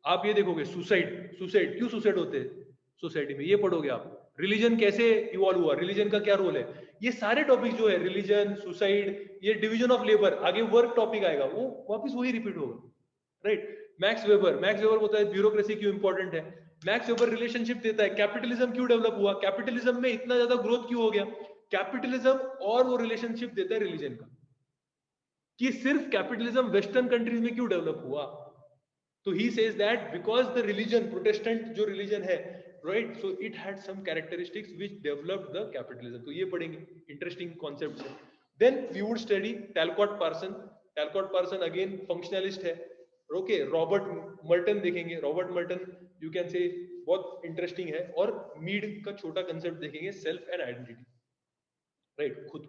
आप ये देखोगे सुसाइड क्यों सुसाइड होते हैं सोसाइटी में, ये पढ़ोगे आप। रिलीजन कैसे इवॉल्व हुआ, रिलीजन का क्या रोल है, ये सारे टॉपिक जो है, रिलीजन, सुसाइड, ये डिवीजन ऑफ लेबर, आगे वर्क टॉपिक आएगा, वो वापस वही रिपीट होगा, राइट। मैक्स वेबर बोलता है ब्यूरोक्रेसी क्यों इंपॉर्टेंट है, मैक्स वेबर रिलेशनशिप देता है कैपिटलिज्म क्यों डेवलप हुआ, कैपिटलिज्म में इतना ज्यादा ग्रोथ क्यों हो गया, कैपिटलिज्म और वो रिलेशनशिप देता है रिलीजन का, कि सिर्फ कैपिटलिज्म वेस्टर्न कंट्रीज में क्यों डेवलप हुआ। तो he says that because the religion, Protestant जो रिलीजन है, right, so it had some characteristics which developed the capitalism. तो ये पढ़ेंगे, इंटरेस्टिंग कॉन्सेप्ट्स है। Then we would study Talcott Parson again functionalist है, ओके। रॉबर्ट मर्टन देखेंगे, Robert Merton you can say बहुत interesting है। और मीड का छोटा कंसेप्ट देखेंगे, सेल्फ एंड आइडेंटिटी, राइट। खुद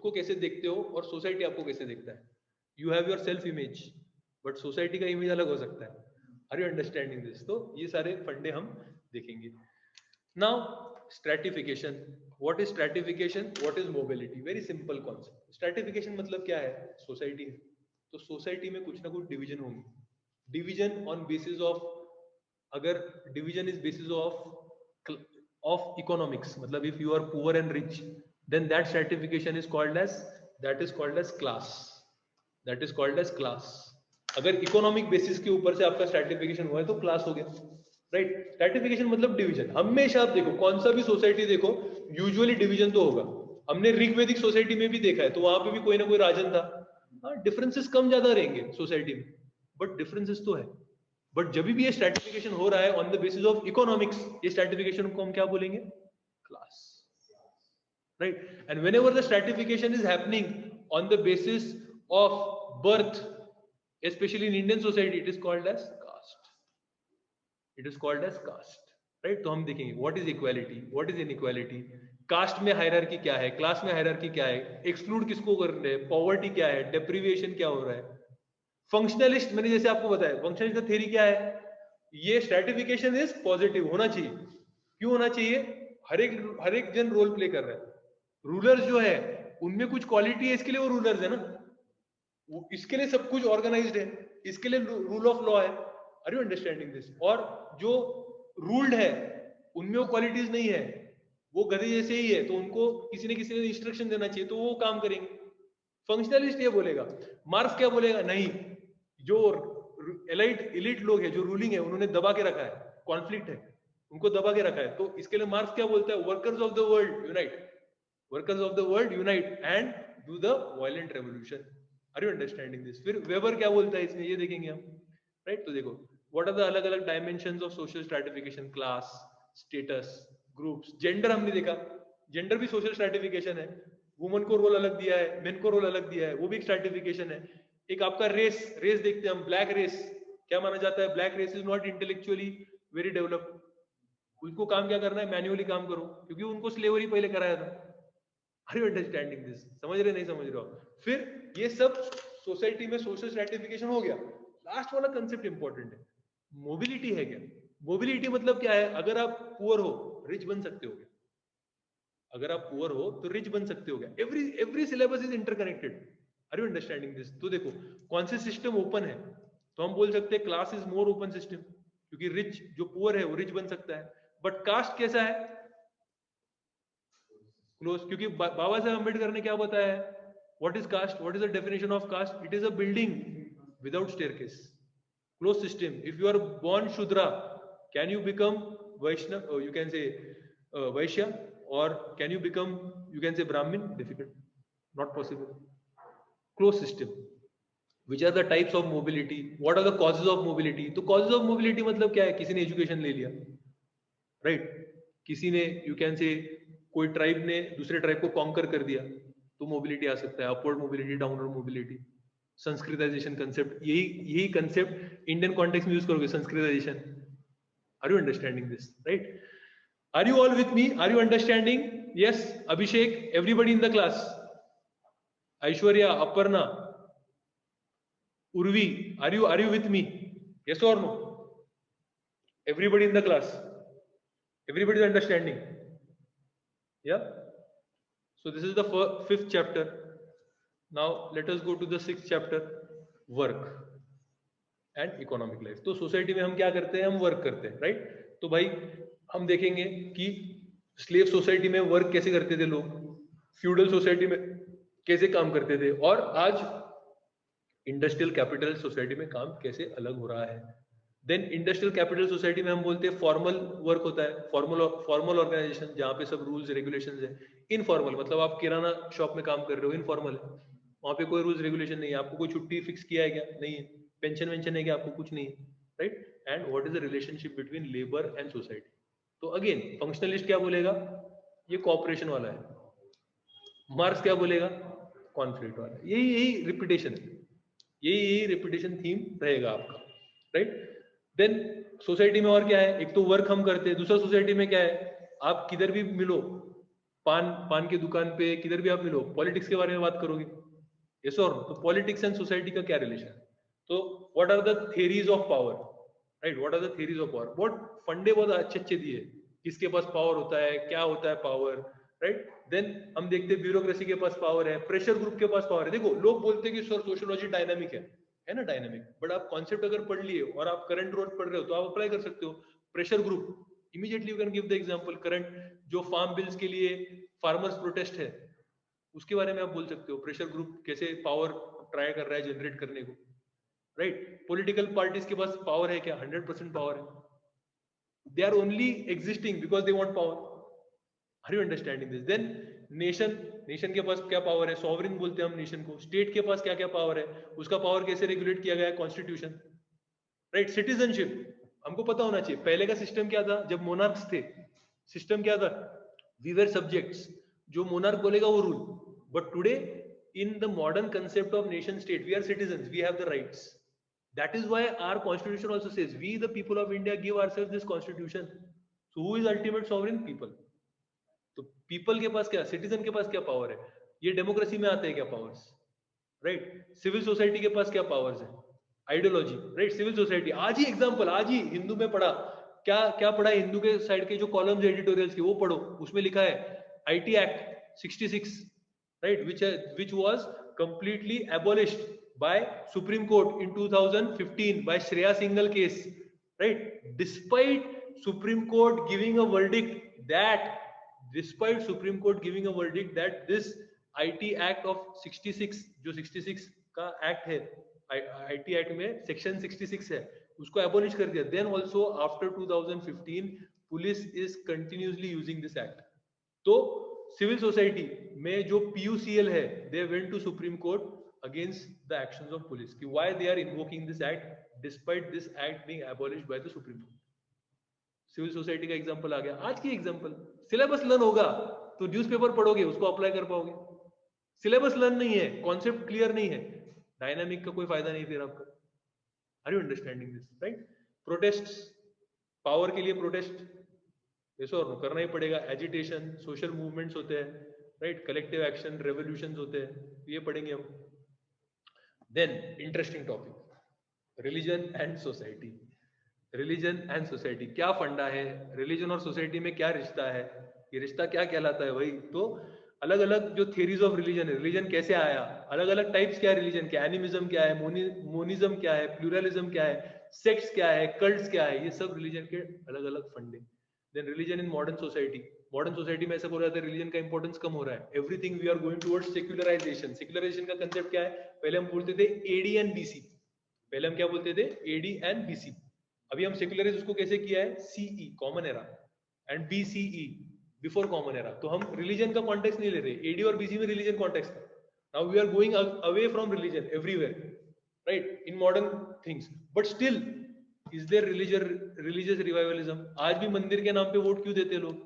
को कैसे देखते हो और सोसाइटी आपको कैसे देखता है। You have your self image, but society का इमेज अलग हो सकता है। Are you understanding this? तो ये सारे फंडे हम देखेंगे। Now stratification, what is stratification, what is mobility, very simple concept. Stratification मतलब क्या है, सोसाइटी है तो सोसाइटी में कुछ ना कुछ डिवीजन होंगे, डिवीजन ऑन बेसिस ऑफ, अगर division is basis of economics, मतलब if you are poor and rich, then that stratification is called as class, that is called as class। अगर इकोनॉमिक बेसिस के ऊपर से आपका स्ट्रैटिफिकेशन हुआ है तो क्लास हो गया, राइट। स्ट्रैटिफिकेशन मतलब डिवीजन। हमेशा आप देखो, कौन सा भी सोसाइटी देखो, यूजुअली डिवीजन तो होगा। हमने ऋग्वेदिक सोसाइटी में भी देखा है, तो वहां पे भी कोई ना कोई राजन था। हाँ, डिफरेंसेस कम ज्यादा रहेंगे सोसाइटी में, बट डिफरेंसेस तो है। बट जब भी ये स्ट्रैटिफिकेशन हो रहा है on the basis of economics, ये स्ट्रैटिफिकेशन को हम क्या बोलेंगे, class, right? And whenever the stratification is happening on the basis of birth, especially in Indian society, it is called as caste, it is called as caste, right? तो हम देखेंगे what is equality, what is inequality, caste में hierarchy क्या है, class में hierarchy क्या है, exclude किसको कर रहे हैं, पॉवर्टी क्या है, डेप्रिविएशन क्या हो रहा है। फंक्शनलिस्ट, मैंने जैसे आपको बताया, फंक्शनलिस्ट का थ्योरी क्या है, ये स्ट्रैटिफिकेशन इज पॉजिटिव होना चाहिए। क्यों होना चाहिए, हर एक जन रोल प्ले कर रहा है। रूलर्स जो है उनमें कुछ क्वालिटी है, इसके लिए वो रूलर्स है ना, वो इसके लिए सब कुछ ऑर्गेनाइज्ड है, इसके लिए रूल ऑफ लॉ है। Are you understanding this? और जो रूल्ड है उनमें वो क्वालिटीज नहीं है, वो गधे जैसे ही है, तो उनको किसी ने इंस्ट्रक्शन देना चाहिए तो वो काम करेंगे। फंक्शनलिस्ट ये बोलेगा, मार्क्स क्या बोलेगा, नहीं, जो एलिट लोग हैं, जो रूलिंग है, उन्होंने दबा के रखा है, कॉन्फ्लिक्ट है, उनको दबा के रखा है, तो इसके लिए मार्क्स क्या बोलता है, workers of the world unite, workers of the world unite and do the violent revolution। Are you understanding this? फिर वेबर क्या बोलता है इसमें, ये देखेंगे हम, राइट। तो देखो, what are the अलग अलग dimensions of social stratification, class, status, groups, gender हमने देखा, जेंडर भी सोशल स्ट्रैटिफिकेशन है, वुमन को रोल अलग दिया है, मेन को रोल अलग दिया है, वो भी एक स्ट्रैटिफिकेशन है। एक आपका रेस देखते हैं हम, ब्लैक रेस क्या माना जाता है, black race is not intellectually very develop, उनको काम क्या करना है, मैन्युअली काम करो, क्योंकि उनको स्लेवरी पहले कराया था। Are you understanding this? समझ रहे नहीं समझ रहे हो? फिर ये सब सोसाइटी में सोशल स्ट्रैटिफिकेशन हो गया। लास्ट वाला कंसेप्ट इंपॉर्टेंट है, मोबिलिटी है क्या। मोबिलिटी मतलब क्या है, अगर आप पुअर हो रिच बन सकते हो क्या, अगर आप पुअर हो तो रिच बन सकते हो क्या। Every syllabus is interconnected. Are you understanding this? तो देखो, कौन से सिस्टम ओपन है, तो हम बोल सकते हैं class is more open system, क्योंकि रिच जो पुअर है वो रिच बन सकता है। बट कास्ट कैसा है, क्लोज, क्योंकि बाबा साहब अम्बेडकर ने क्या बताया है, what is caste, what is the definition of caste, it is a building without staircase, close system. If you are born Shudra, can you become Vaishnav, you can say Vaishya, और can you become, you can say Brahmin, difficult, not possible, close system. Which are the types of mobility, what are the causes of mobility. तो causes of mobility मतलब क्या है, किसी ने education ले लिया, right, किसी ने, यू कैन से, कोई ट्राइब ने दूसरे ट्राइब को कॉन्कर कर दिया, तो मोबिलिटी आ सकता है, upward mobility, downward mobility. Sanskritization concept, यही कंसेप्ट इंडियन कॉन्टेक्स्ट में यूज करोगे, Sanskritization. Are you understanding this, right? Are you all with me? Are you understanding? Yes, Abhishek, everybody in the class, Aishwarya, Aparna, Urvi, are you with me? Yes or no? Everybody in the class? Everybody is understanding? Yeah? So this is the fifth chapter. Now let us go to the sixth chapter, work and economic life. तो society में हम क्या करते हैं? हम work करते हैं, right? तो भाई हम देखेंगे कि स्लेव सोसाइटी में वर्क कैसे करते थे लोग, फ्यूडल सोसाइटी में कैसे काम करते थे, और आज इंडस्ट्रियल कैपिटल सोसाइटी में काम कैसे अलग हो रहा है. देन इंडस्ट्रियल कैपिटल सोसाइटी में हम बोलते हैं फॉर्मल वर्क होता है, फॉर्मल ऑर्गेनाइजेशन, जहाँ पे सब रूल्स रेगुलेशंस है. इनफॉर्मल मतलब आप किराना शॉप में काम कर रहे हो, इनफॉर्मल है, वहाँ पे कोई रूल्स रेगुलेशन नहीं है, आपको कोई छुट्टी फिक्स किया है क्या? नहीं है. पेंशन वेंशन है क्या? आपको कुछ नहीं है, right? And what is the relationship between labour and society? तो अगेन फंक्शनलिस्ट क्या बोलेगा? ये कॉपरेशन वाला है. मार्क्स क्या बोलेगा? कॉन्फ्लिक्ट वाला है. यही रिपीटेशन है, यही रिपीटेशन थीम रहेगा आपका, राइट? देन सोसाइटी में और क्या है? एक तो वर्क हम करते हैं, दूसरा सोसाइटी में क्या है, आप किधर भी मिलो, पान की दुकान पे, किधर भी आप मिलो, पॉलिटिक्स के बारे में बात करोगे. यस और नो? तो पॉलिटिक्स एंड सोसाइटी का क्या रिलेशन है? तो what are the theories of power, right? What are the theories of power? बहुत फंडे बहुत अच्छे दिए, किसके पास पावर होता है, क्या होता है पावर, राइट? देन हम देखते हैं ब्यूरोक्रेसी के पास पावर है, प्रेशर ग्रुप के पास पावर है. देखो लोग बोलते हैं कि सर सोशियोलॉजी डायनामिक है ना, डायनामिक, बट आप कॉन्सेप्ट अगर पढ़ लिए और आप करंट रोड पढ़ रहे हो तो आप अप्लाई कर सकते हो. Pressure group, immediately you can give the example. Current जो फार्म बिल्स के लिए फार्मर्स प्रोटेस्ट है, उसके बारे में आप बोल सकते हो. प्रेशर ग्रुप कैसे पावर ट्राई कर रहा है जनरेट करने को, राइट? पॉलिटिकल पार्टीज के पास पावर है क्या? 100% पावर है. They are only existing because they want power. Are you understanding this? Then nation के पास क्या पावर है? सॉवरिन बोलते हैं हम नेशन को. स्टेट के पास क्या क्या पावर है? उसका पावर कैसे रेगुलेट किया गया है? Constitution, right? सिटीजनशिप हमको पता होना चाहिए. पहले का सिस्टम क्या था? जब मोनार्क्स थे, सिस्टम क्या था? वी वेर सब्जेक्ट्स, जो मोनार्क बोलेगा वो rule. But today in the modern concept of nation state, we are citizens, we have the rights. That is why our constitution also says we the people of India give ourselves this constitution. So who is ultimate sovereign? People. तो people के पास क्या, citizen के पास क्या power है? ये democracy में आते हैं क्या पावर्स, राइट? सिविल सोसाइटी के पास क्या पावर्स है? Ideology, right? सिविल सोसाइटी आज ही एग्जांपल, आज ही हिंदू में पढ़ा, क्या पढ़ा है? हिंदू के साइड के जो कॉलम्स एडिटोरियल्स के वो पढ़ो, उसमें लिखा है IT act 66, right, which was completely abolished by Supreme Court in 2015 by Shreya Singhal case, right? Despite Supreme Court giving a verdict that this IT Act of 66, जो 66 का एक्ट है, IT एक्ट में सेक्शन 66 है, उसको abolish कर दिया. Then also after 2015 police is continuously using this act. तो civil society में जो PUCL है, they went to Supreme Court against the actions of police कि why they are invoking this act despite this act being abolished by the Supreme Court. Civil society का example आ गया. आज की example, syllabus learn होगा तो newspaper पढ़ोगे, उसको अप्लाई कर पाओगे. सिलेबस लर्न नहीं है, कॉन्सेप्ट क्लियर नहीं है, डायनामिक का कोई फायदा नहीं फिर आपका. Are you understanding this, right? Protest, power के लिए प्रोटेस्ट ऐसा और करना ही पड़ेगा. एजिटेशन, सोशल मूवमेंट्स होते हैं, राइट? कलेक्टिव एक्शन, रेवोल्यूशंस होते हैं, ये पढ़ेंगे हम. Then interesting topic, religion and society. Religion and society क्या फंडा है? रिलीजन और सोसाइटी में क्या रिश्ता है? ये रिश्ता क्या कहलाता है भाई? तो अलग अलग जो थियरीज ऑफ रिलीजन है, रिलीजन कैसे आया, अलग अलग टाइप्स क्या है रिलीजन के, एनिमिज्म क्या है, मोनिज्म क्या है, प्लूरलिज्म क्या है, सेक्ट्स क्या है, कल्ट्स क्या है, ये सब रिलीजन के अलग अलग फंडे. Then religion in modern society. Modern society में ऐसा बोला जाता है रिलीजन का इंपॉर्टेंस कम हो रहा है. Everything we are going towards secularization. Secularization का कंसेप्ट क्या है? पहले हम बोलते थे AD एंड BC. पहले हम क्या बोलते थे? AD and BC. अभी हम सेक्युलराइज उसको कैसे किया है? CE common era and BCE before common era. तो हम रिलीजन का कॉन्टेक्स्ट नहीं ले रहे. AD और BC में रिलीजन कॉन्टेक्स्ट था. Now we are going away from religion everywhere, right? In modern things, but still, is there religious revivalism? आज भी मंदिर के नाम पे वोट क्यों देते लोग?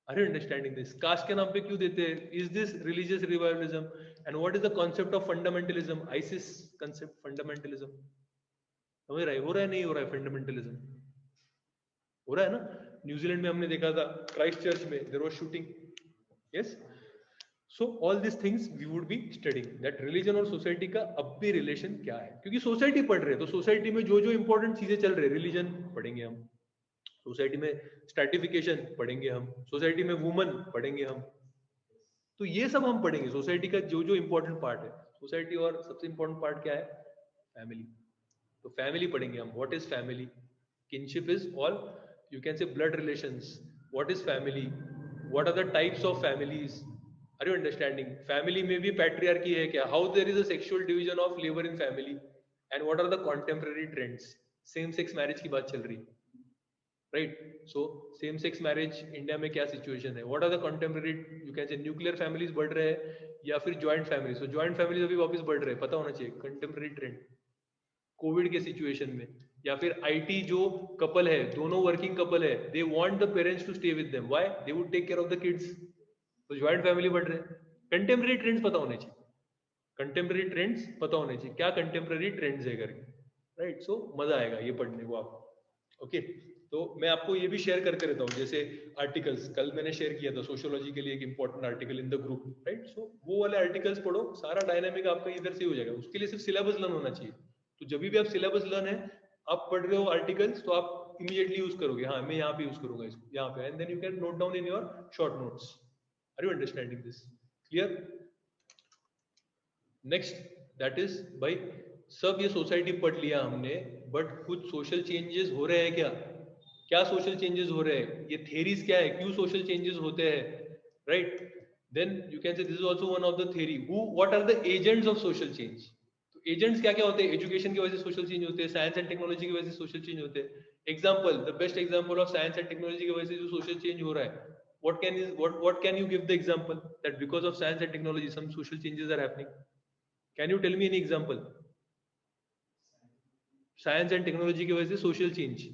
Are you understanding this? Caste के नाम पे क्यों देते हैं? Is this religious revivalism? And what is the concept of fundamentalism? ISIS concept, fundamentalism. समझ रहा है? हो रहा है नहीं हो रहा है fundamentalism? हो रहा है ना? न्यूजीलैंड में हमने देखा था, क्राइस्ट चर्च में there was shooting. Yes. So all these things we would be studying that religion और सोसाइटी का अब भी रिलेशन क्या है, क्योंकि सोसाइटी पढ़ रहे हैं तो सोसाइटी में जो जो इंपॉर्टेंट चीजें चल रही है, रिलीजन पढ़ेंगे हम, सोसाइटी में स्ट्रैटिफिकेशन पढ़ेंगे हम, सोसाइटी में वुमन पढ़ेंगे हम, तो ये सब हम पढ़ेंगे सोसाइटी का जो जो इंपॉर्टेंट पार्ट है सोसाइटी। और सबसे इंपॉर्टेंट पार्ट क्या है? फैमिली। तो फैमिली पढ़ेंगे हम। What is family? Kinship is all, you can say blood relations. What is family? What are the types of families? Are you understanding? Family में भी patriarchy है क्या? How there is a sexual division of labor in family? And what are the contemporary trends? Same sex marriage की बात चल रही, right? So same sex marriage India में क्या situation है? What are the contemporary, you can say nuclear families बढ़ रहे हैं या फिर joint families? So joint families अभी वापस बढ़ रहे हैं, पता होना चाहिए। Contemporary trend, कोविड के सिचुएशन में, या फिर आईटी जो कपल है, दोनों वर्किंग कपल है, they want the parents to stay with them, why? They would take care of the kids. तो ज्वाइंट फैमिली बढ़ रहे हैं। कंटेम्पररी ट्रेंड्स पता होने चाहिए, कंटेम्पररी ट्रेंड्स पता होने चाहिए, क्या कंटेम्पररी ट्रेंड्स है करके, राइट? सो मजा आएगा ये पढ़ने को आपको। ओके, तो मैं आपको ये भी शेयर करके रहता हूँ, जैसे आर्टिकल्स कल मैंने शेयर किया था सोशियोलॉजी के लिए एक important article in the group, right? So वो वाले आर्टिकल्स पढ़ो, सारा डायनामिक आपका इधर से हो जाएगा। उसके लिए सिर्फ सिलेबस लर्न होना चाहिए। तो जब भी आप सिलेबस लर्न है, आप पढ़ रहे हो आर्टिकल्स, तो आप इमीडिएटली यूज करोगे, हाँ मैं यहाँ पे यूज करूंगा इसको, यहाँ पे, and then you can note down in your short notes. Are you understanding this? Clear? Next, that is by सब ये सोसाइटी पढ़ लिया हमने, बट कुछ सोशल चेंजेस हो रहे हैं क्या? क्या सोशल चेंजेस हो रहे हैं? ये थेरीज क्या है, क्यों सोशल चेंजेस होते हैं, right? Then you can say this is also one of the theory. Who, what are the agents of social change? तो एजेंट्स क्या क्या होते हैं? एजुकेशन की वजह से सोशल चेंज होते हैं, साइंस एंड टेक्नोलॉजी की वजह से सोशल चेंज होते हैं। Example, the best example of science and technology की वजह से जो सोशल चेंज हो रहा है, what can you give the example that because of science and technology some social changes are happening? Can you tell me any example? Science and technology की वजह से social change.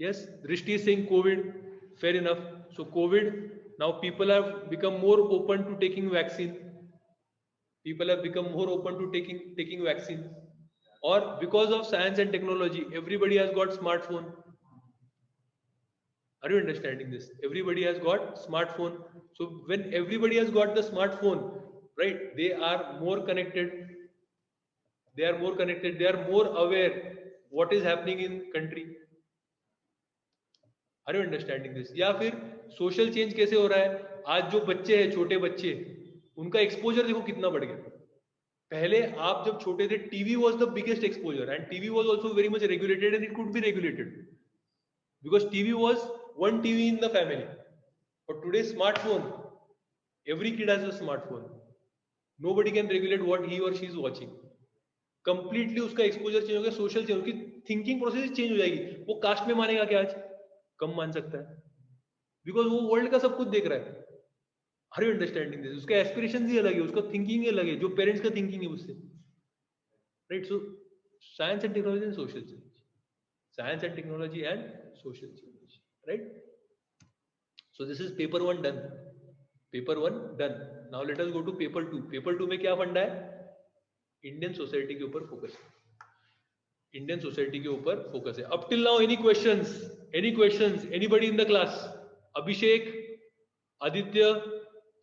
Yes, Drishti is saying COVID. Fair enough. So COVID, now people have become more open to taking vaccine. People have become more open to taking vaccine. Or because of science and technology, everybody has got smartphone. Are you understanding this? Everybody has got smartphone. So when everybody has got the smartphone, right, they are more connected. They are more connected. They are more aware what is happening in country. Are you understanding this? या फिर social change कैसे हो रहा है? आज जो बच्चे हैं, छोटे बच्चे, उनका एक्सपोजर देखो कितना बढ़ गया। पहले आप जब छोटे थे, TV was the biggest exposure, and TV was also very much regulated, and it could be regulated because TV was one TV in the family. But today smartphone, every kid has a smartphone. Nobody can regulate what he or she is watching. Completely उसका exposure change हो गया, social change, उसकी thinking process change हो जाएगी। वो cast में मानेगा क्या आज? कम मान सकता है, बिकॉज वो वर्ल्ड का सब कुछ देख रहा है। Are you understanding this? उसका एस्पिरेशन ही अलग है, उसका थिंकिंग ही अलग है, जो पेरेंट्स का थिंकिंग है उससे, right? So science and technology and social change, science and technology and social change, right? So this is paper 1 done. Paper 1 done. Now let us go to paper 2. Paper 2 में क्या फंडा है? Indian society के ऊपर focus है। Indian society के ऊपर focus है। Up till now any questions? Any questions? Anybody in the class? अभिषेक, आदित्य,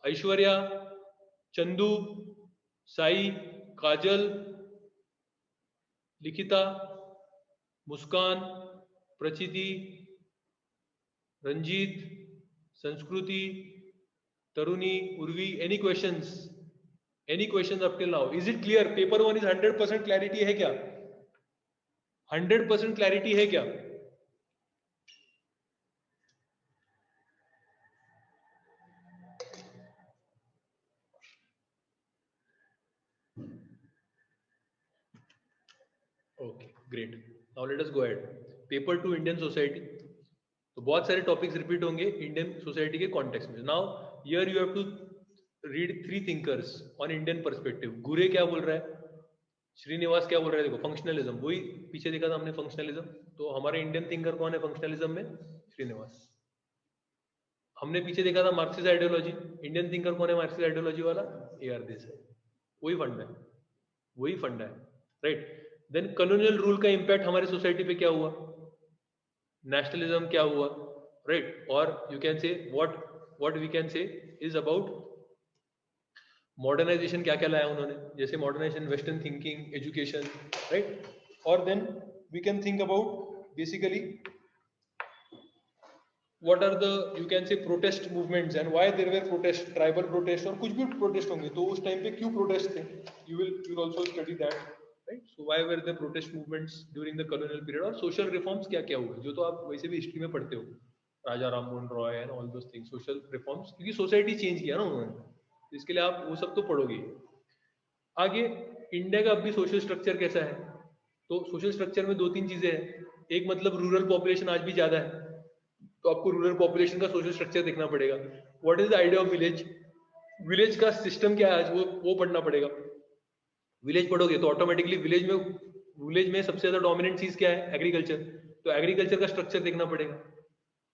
ऐश्वर्या, चंदू, साई, काजल, लिखिता, मुस्कान, प्रचिति, रंजीत, संस्कृति, तरुणी, Urvi, any questions? Any questions up till now? Is it clear? Paper 1 is 100% clarity है क्या? 100% clarity है क्या? Okay, great. Now let us go ahead. Paper 2 Indian Society. तो बहुत सारे टॉपिक्स रिपीट होंगे इंडियन सोसाइटी के कॉन्टेक्स्ट में। Now here you have to read 3 thinkers on Indian perspective. गुरे क्या बोल रहा है, श्रीनिवास क्या बोल रहा है, देखो फंक्शनलिज्म, वही पीछे देखा था हमने फंक्शनलिज्म, तो हमारे इंडियन थिंकर कौन है फंक्शनलिज्म में, श्रीनिवास। हमने पीछे देखा था मार्क्सिस्ट आइडियोलॉजी, इंडियन थिंकर कौन है मार्क्सिस्ट आइडियोलॉजी वाला, AR देसाई। वही फंडा है, वही फंडा है, राइट। देन कॉलोनियल रूल का इंपैक्ट हमारी सोसाइटी पे क्या हुआ, नेशनलिज्म क्या हुआ, राइट। और you can say what we can say is about modernisation, क्या क्या लाया उन्होंने, जैसे modernisation, western thinking, education, right. और then we can think about basically what are the you can say protest movements and why there were protests, tribal protests और कुछ भी protest होंगे, तो उस टाइम पे क्यों protest थे, you will also study that, right? So why were the protest movements during the colonial period, और social reforms क्या क्या हुए, जो तो आप वैसे भी हिस्ट्री में पढ़ते हो, Raja Ram Mohan Roy and all those things, social reforms, क्योंकि सोसाइटी चेंज किया ना उन्होंने, तो इसके लिए आप वो सब तो पढ़ोगे। आगे इंडिया का अभी सोशल स्ट्रक्चर कैसा है, तो सोशल स्ट्रक्चर में 2-3 चीजें हैं। एक मतलब रूरल पॉपुलेशन आज भी ज्यादा है, तो आपको रूरल पॉपुलेशन का सोशल स्ट्रक्चर देखना पड़ेगा। What is the idea of village, village का सिस्टम क्या है आज, वो पढ़ना पड़ेगा। विलेज पढ़ोगे तो ऑटोमेटिकली विलेज में सबसे ज्यादा डोमिनेंट चीज क्या है, एग्रीकल्चर, तो एग्रीकल्चर का स्ट्रक्चर देखना पड़ेगा।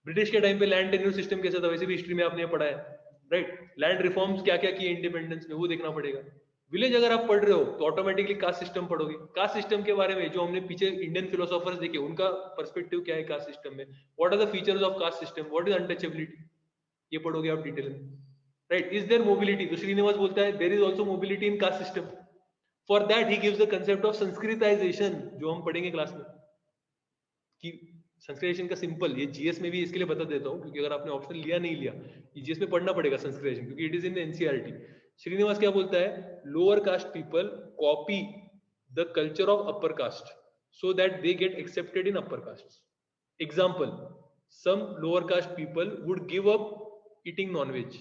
ब्रिटिश के टाइम पे लैंड टेन्योर सिस्टम कैसा था, वैसे भी हिस्ट्री में आपने पढ़ा है, राइट। लैंड रिफॉर्म्स क्या क्या किए इंडिपेंडेंस में, वो देखना पड़ेगा। विलेज अगर आप पढ़ रहे हो तो ऑटोमेटिकली कास्ट सिस्टम पढ़ोगे। कास्ट सिस्टम के बारे में जो हमने पीछे इंडियन फिलोसोफर्स देखे, उनका पर्सपेक्टिव क्या है कास्ट सिस्टम में, what are the features of caste system, what is untouchability, ये पढ़ोगे आप डिटेल में, राइट। इज देयर मोबिलिटी, तो श्रीनिवास बोलता है there is also mobility in caste system. For that he gives the concept of Sanskritization, जो हम पढ़ेंगे क्लास में, कि संस्कृताइजेशन का सिंपल, ये जीएस में भी इसके लिए बता देता हूं, क्योंकि अगर आपने ऑप्शन लिया नहीं लिया, ये जीएस में पढ़ना पड़ेगा संस्कृताइजेशन, क्योंकि it is in NCERT. Srinivas क्या बोलता है, lower caste people copy the culture of upper caste so that they get accepted in upper caste. Example, some lower caste people would give up eating non veg,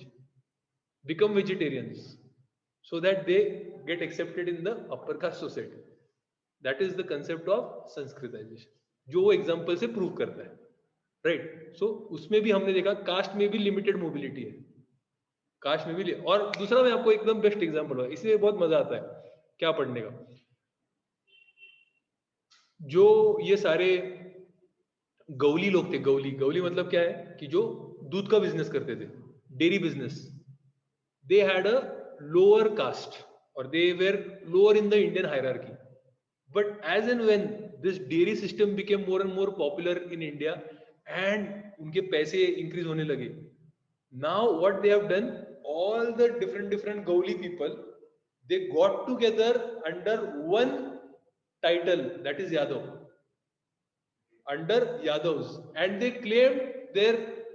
become vegetarians so that they get accepted in the upper caste society. That is the concept of sanskritization, जो वो example से prove करता है, right. सो उसमें भी हमने देखा cast में भी लिमिटेड मोबिलिटी है, कास्ट में भी। और दूसरा मैं आपको एकदम बेस्ट एग्जाम्पल है, इसलिए बहुत मजा आता है क्या पढ़ने का, जो ये सारे गौली लोग थे, गौली मतलब क्या है, कि जो दूध का बिजनेस करते थे, dairy business, they had a lower caste or they were lower in the Indian hierarchy. But as and when this dairy system became more and more popular in India and उनके पैसे increase होने लगे, now what they have done, all the different Gauli people, they got together under one title, that is Yadav, under Yadavs, and they claimed their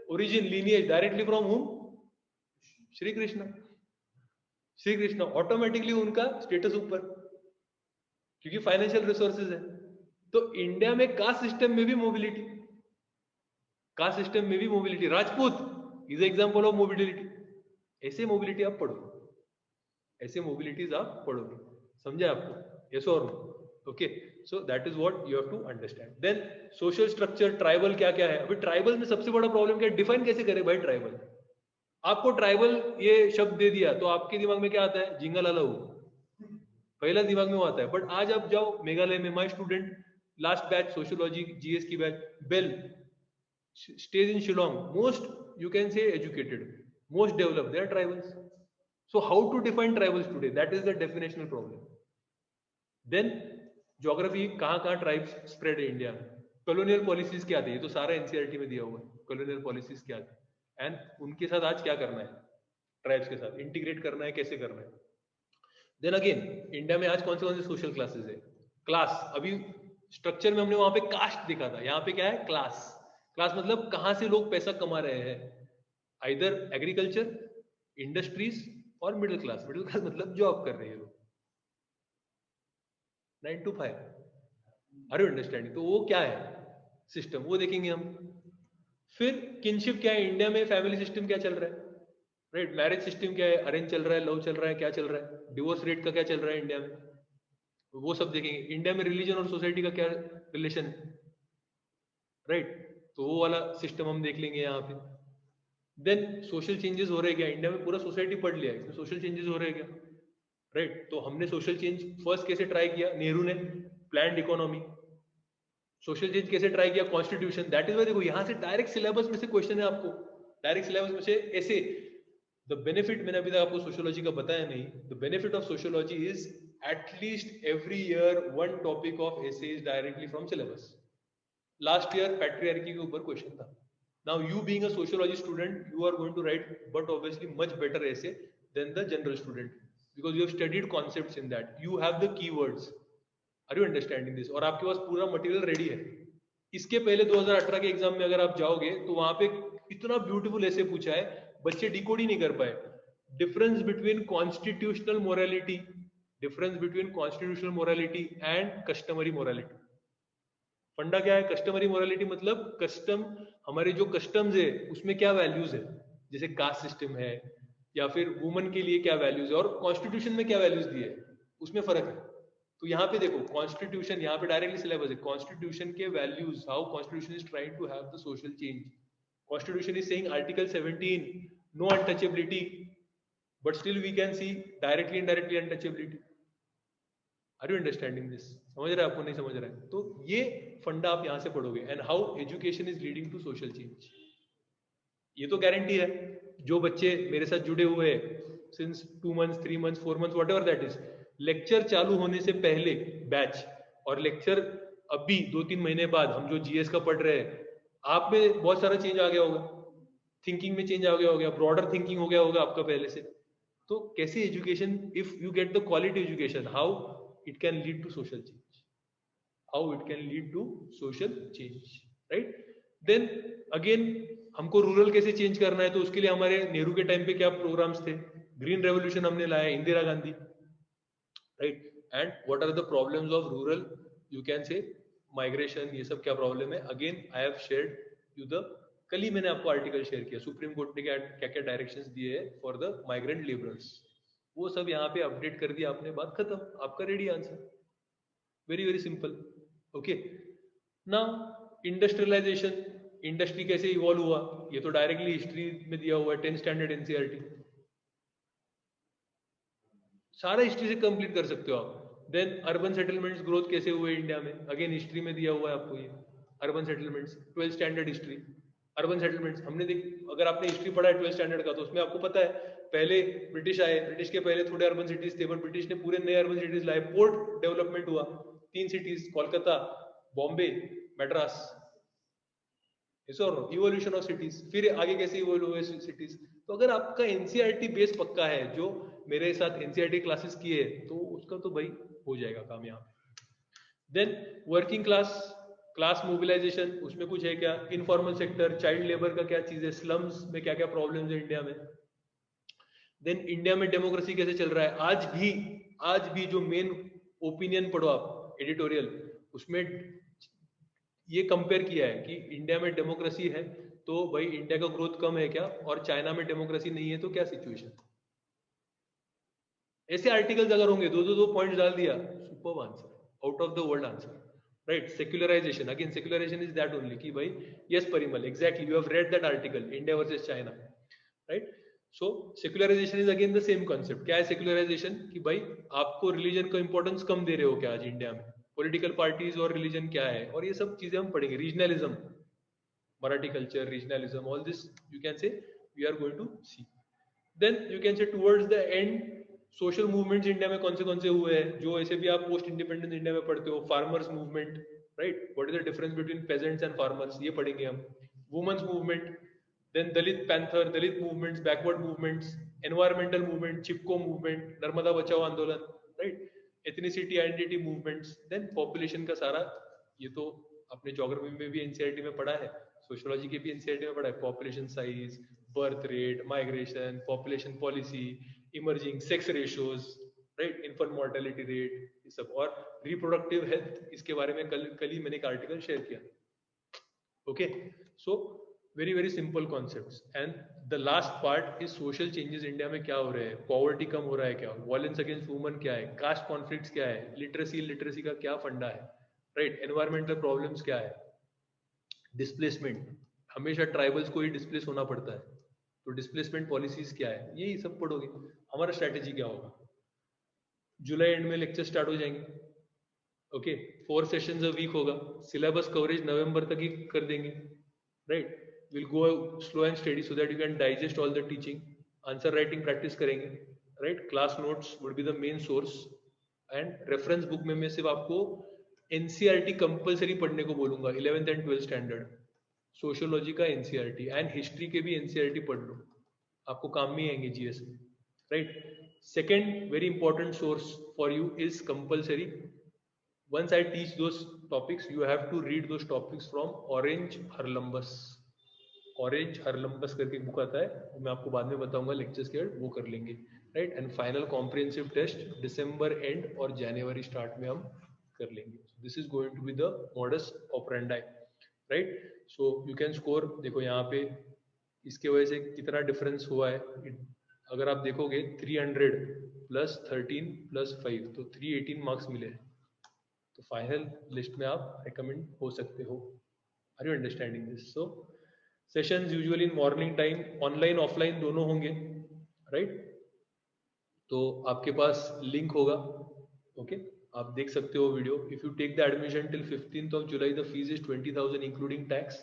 origin lineage directly from whom, Shri Krishna। Shri Krishna, automatically उनका status ऊपर, क्योंकि financial resources है। तो India में cast system में भी mobility, cast system में भी mobility, Rajput is example of mobility. ऐसे मोबिलिटी आप पढ़ो, ऐसे मोबिलिटीज आप पढ़ोगे, समझे आपको, यस और no, okay. So that is what you have to understand. Then social structure, tribal क्या क्या है। अभी ट्राइबल में सबसे बड़ा प्रॉब्लम क्या है, डिफाइन कैसे करें भाई ट्राइबल। आपको ट्राइबल ये शब्द दे दिया तो आपके दिमाग में क्या आता है, जिंगालाला, पहला दिमाग में वो आता है। बट आज आप जाओ मेघालय में, my student last batch sociology GS की batch, bell stays in Shillong, most you can say educated, most developed, they are tribals. So how to define tribals today, that is the definitional problem. Then geography, कहाँ कहाँ tribes spread है India में, colonial policies क्या थी, ये तो सारा NCERT में दिया हुआ है, कॉलोनियल पॉलिसीज क्या थी, एंड उनके साथ आज क्या करना है, ट्राइब्स के साथ इंटीग्रेट करना है, कैसे करना है। देन अगेन इंडिया में आज कौन से सोशल क्लासेस है, क्लास, अभी स्ट्रक्चर में हमने वहां पे कास्ट देखा था, यहाँ पे क्या है, क्लास। क्लास मतलब कहां से लोग पैसा कमा रहे हैं, आइदर एग्रीकल्चर, इंडस्ट्रीज और मिडिल क्लास। मिडिल क्लास मतलब जॉब कर रहे हैं लोग, 9 to 5, आर यू अंडरस्टैंडिंग। तो वो क्या है सिस्टम, वो देखेंगे हम। फिर किनशिप क्या है, इंडिया में फैमिली सिस्टम क्या चल रहा है, राइट। मैरिज सिस्टम क्या है, अरेंज चल रहा है, लव चल रहा है, क्या चल रहा है, डिवोर्स रेट का क्या चल रहा है इंडिया में, वो सब देखेंगे। इंडिया में रिलीजन और सोसाइटी का क्या रिलेशन है, राइट, तो वो वाला सिस्टम हम देख लेंगे यहाँ पे। देन सोशल चेंजेस हो रहे क्या इंडिया में, पूरा सोसाइटी पढ़ लिया है, इसमें सोशल चेंजेस हो रहे क्या, राइट? तो हमने सोशल चेंज फर्स्ट कैसे ट्राई किया, नेहरू ने, प्लान्ड इकोनॉमी। सोशल चेंज कैसे ट्राई किया, कॉन्स्टिट्यूशन। दैट इज वाई देखो यहाँ से डायरेक्ट सिलेबस में से क्वेश्चन है आपको, डायरेक्ट सिलेबस में से ऐसे। द बेनिफिट, मैंने अभी तक आपको सोशियोलॉजी का बताया नहीं, the benefit of sociology is at least every year one topic of essay is directly from syllabus. Last year patriarchy के ऊपर क्वेश्चन था। Now you being a sociology student, you are going to write but obviously much better essay than the general student, because you have studied concepts in that, you have the keywords. Are you understanding this? और आपके पास पूरा material ready है। इसके पहले 2018 के exam में अगर आप जाओगे तो वहां पे इतना ब्यूटीफुल ऐसे पूछा है, बच्चे डिकोड ही नहीं कर पाए। Difference between constitutional morality, difference between constitutional morality and customary morality. फंडा क्या है? कस्टमरी मोरालिटी मतलब कस्टम, हमारे जो कस्टम्स है उसमें क्या वैल्यूज है, जैसे कास्ट सिस्टम है या फिर वुमन के लिए क्या वैल्यूज है, और कॉन्स्टिट्यूशन में क्या वैल्यूज दी है, उसमें फर्क है। तो यहाँ पे देखो कॉन्स्टिट्यूशन, यहाँ पे डायरेक्टली सिलेबस है, कॉन्स्टिट्यूशन के values, how constitution is trying to have the social change. Constitution is saying article 17 no untouchability, but still we can see directly indirectly untouchability. Are you understanding this? समझ रहे हैं आपको, नहीं समझ रहे हैं? तो ये फंडा आप यहां से पढ़ोगे, and how education is leading to social change. ये तो गारंटी है, जो बच्चे मेरे साथ जुड़े हुए हैं since 2 months 3 months 4 months what ever that is, lecture चालू होने से पहले बैच, और लेक्चर अभी 2-3 महीने बाद हम जो जीएस का पढ़ रहे हैं, आप में बहुत सारा चेंज आ गया होगा, थिंकिंग में चेंज आ गया होगा, ब्रॉडर थिंकिंग हो गया होगा आपका पहले से। तो कैसे education, if you get the quality education, how it can lead to social change, how it can lead to social change, right? Then again हमको रूरल कैसे चेंज करना है, तो उसके लिए हमारे नेहरू के टाइम पे क्या प्रोग्राम्स थे, ग्रीन रेवोल्यूशन हमने लाया, Indira Gandhi, right? And what are the problems of rural, you can say migration, ये सब क्या प्रॉब्लम है, again I have shared you the, कल ही मैंने आपको आर्टिकल शेयर किया, सुप्रीम कोर्ट ने क्या क्या क्या डायरेक्शंस दिए हैं फॉर द माइग्रेंट लेबरर्स, वो सब यहाँ पे अपडेट कर दिया आपने, बात खत्म, आपका ready answer, very very simple. Okay, ना इंडस्ट्रियलाइजेशन, इंडस्ट्री कैसे इवॉल्व हुआ, ये तो डायरेक्टली हिस्ट्री में दिया हुआ है, 10th स्टैंडर्ड एनसीईआरटी, सारा हिस्ट्री से कंप्लीट कर सकते हो आप। देन अर्बन सेटलमेंट्स ग्रोथ कैसे हुए इंडिया में, अगेन हिस्ट्री में दिया हुआ है आपको ये, urban settlements 12th standard history. Urban settlements हमने देख, अगर आपने हिस्ट्री पढ़ा है 12th स्टैंडर्ड का, तो उसमें आपको पता है पहले ब्रिटिश आए, ब्रिटिश के पहले थोड़े अर्बन सिटीज थे, पर ब्रिटिश ने पूरे नए अर्बन सिटीज लाए, पोर्ट डेवलपमेंट हुआ, 3 cities, Kolkata, Bombay, Madras, evolution of cities, फिर आगे कैसे इवोल्व हुए सिटीज। तो अगर आपका एनसीईआरटी बेस पक्का है, जो मेरे साथ एनसीईआरटी क्लासेस किए, तो उसका तो भाई हो जाएगा काम यहाँ पे। Then working class, class mobilization, उसमें कुछ है क्या, इनफॉर्मल सेक्टर, चाइल्ड लेबर का क्या चीज है, स्लम्स में क्या क्या प्रॉब्लम्स है इंडिया में। देन इंडिया में डेमोक्रेसी कैसे चल रहा है आज भी जो मेन ओपिनियन पढ़ो आप एडिटोरियल, उसमें ये कंपेयर किया है कि इंडिया में डेमोक्रेसी है तो भाई इंडिया का ग्रोथ कम है क्या, और चाइना में डेमोक्रेसी नहीं है तो क्या सिचुएशन। ऐसे आर्टिकल्स अगर होंगे, दो पॉइंट्स डाल दिया, superb answer, out of the world answer, right? Secularisation, again secularisation is that only कि भाई, yes Parimal, exactly, you have read that article, India versus China, right? So secularisation is again the same concept. क्या है secularisation? कि भाई आपको religion का importance कम दे रहे हो क्या आज इंडिया में, पॉलिटिकल पार्टीज और रिलीजन क्या है, और ये सब चीजें हम पढ़ेंगे, regionalism, Marathi culture, regionalism, all this you can say we are going to see. Then you can say towards the end, social movements India में कौन से हुए हैं, जो ऐसे भी आप पोस्ट इंडिपेंडेंस इंडिया में पढ़ते हो, farmers movement, right? What is the difference between peasants and farmers, ये पढ़ेंगे हम। Women's movement, then Dalit panther, Dalit movements, backward movements, environmental movement, Chipko movement, Narmada Bachao Andolan, right? Ethnicity identity movements, then population का सारा, ये तो अपने ज्योग्राफी में भी एनसीईआरटी में पढ़ा है, सोशियोलॉजी के भी एनसीईआरटी में पढ़ा है, population size, birth rate, migration, population policy, emerging sex ratios, right? Infant mortality rate, ये सब, और रिप्रोडक्टिव हेल्थ, इसके बारे में कल ही मैंने एक आर्टिकल शेयर किया। Okay, so very very simple concepts. And the last part is social changes India में क्या हो रहे हैं, पॉवर्टी कम हो रहा है क्या, वायलेंस अगेंस्ट वुमेन क्या है, कास्ट कॉन्फ्लिक्ट्स क्या है, लिटरेसी का क्या फंडा है, राइट? एनवायरमेंटल प्रॉब्लम्स क्या है, डिस्प्लेसमेंट, हमेशा ट्राइबल्स को ही डिस्प्लेस होना पड़ता है, तो डिस्प्लेसमेंट पॉलिसीज क्या है, यही सब पढ़ोगे। हमारा स्ट्रैटेजी क्या होगा, जुलाई एंड में लेक्चर स्टार्ट हो जाएंगे, ओके 4 सेशंस अ वीक होगा, सिलेबस कवरेज नवंबर तक ही कर देंगे, right. Will go slow and study so that you can digest all the teaching, answer writing practice करेंगे, right. Class notes would be the main source and reference book में मैं सिर्फ आपको एनसीईआरटी कंपलसरी पढ़ने को बोलूंगा, 11th and 12th standard, sociology का NCERT and history के भी एनसीईआरटी पढ़ लो, आपको काम में आएंगे जीएस में, right. Second very important source for you is compulsory, once I teach those topics you have to read those topics from Orange Harlambus, orange Haralambos करके बुक आता है, मैं आपको बाद में बताऊंगा लेक्चर्स के बाद, वो कर लेंगे, right. And final comprehensive test December and और जनवरी स्टार्ट में हम कर लेंगे। This is going to be the modus operandi, right. So you can score, देखो यहाँ पे इसके वजह से कितना डिफरेंस हुआ है, अगर आप देखोगे 300 प्लस 13 प्लस 5 तो 318 मार्क्स मिले हैं, तो फाइनल लिस्ट में आप रिकमेंड हो सकते हो। Are you understanding this? So sessions usually in morning time, online offline दोनों होंगे, राइट। तो आपके पास लिंक होगा, ओके आप देख सकते हो video. If you take the admission till 15th of July the fees is 20,000 including tax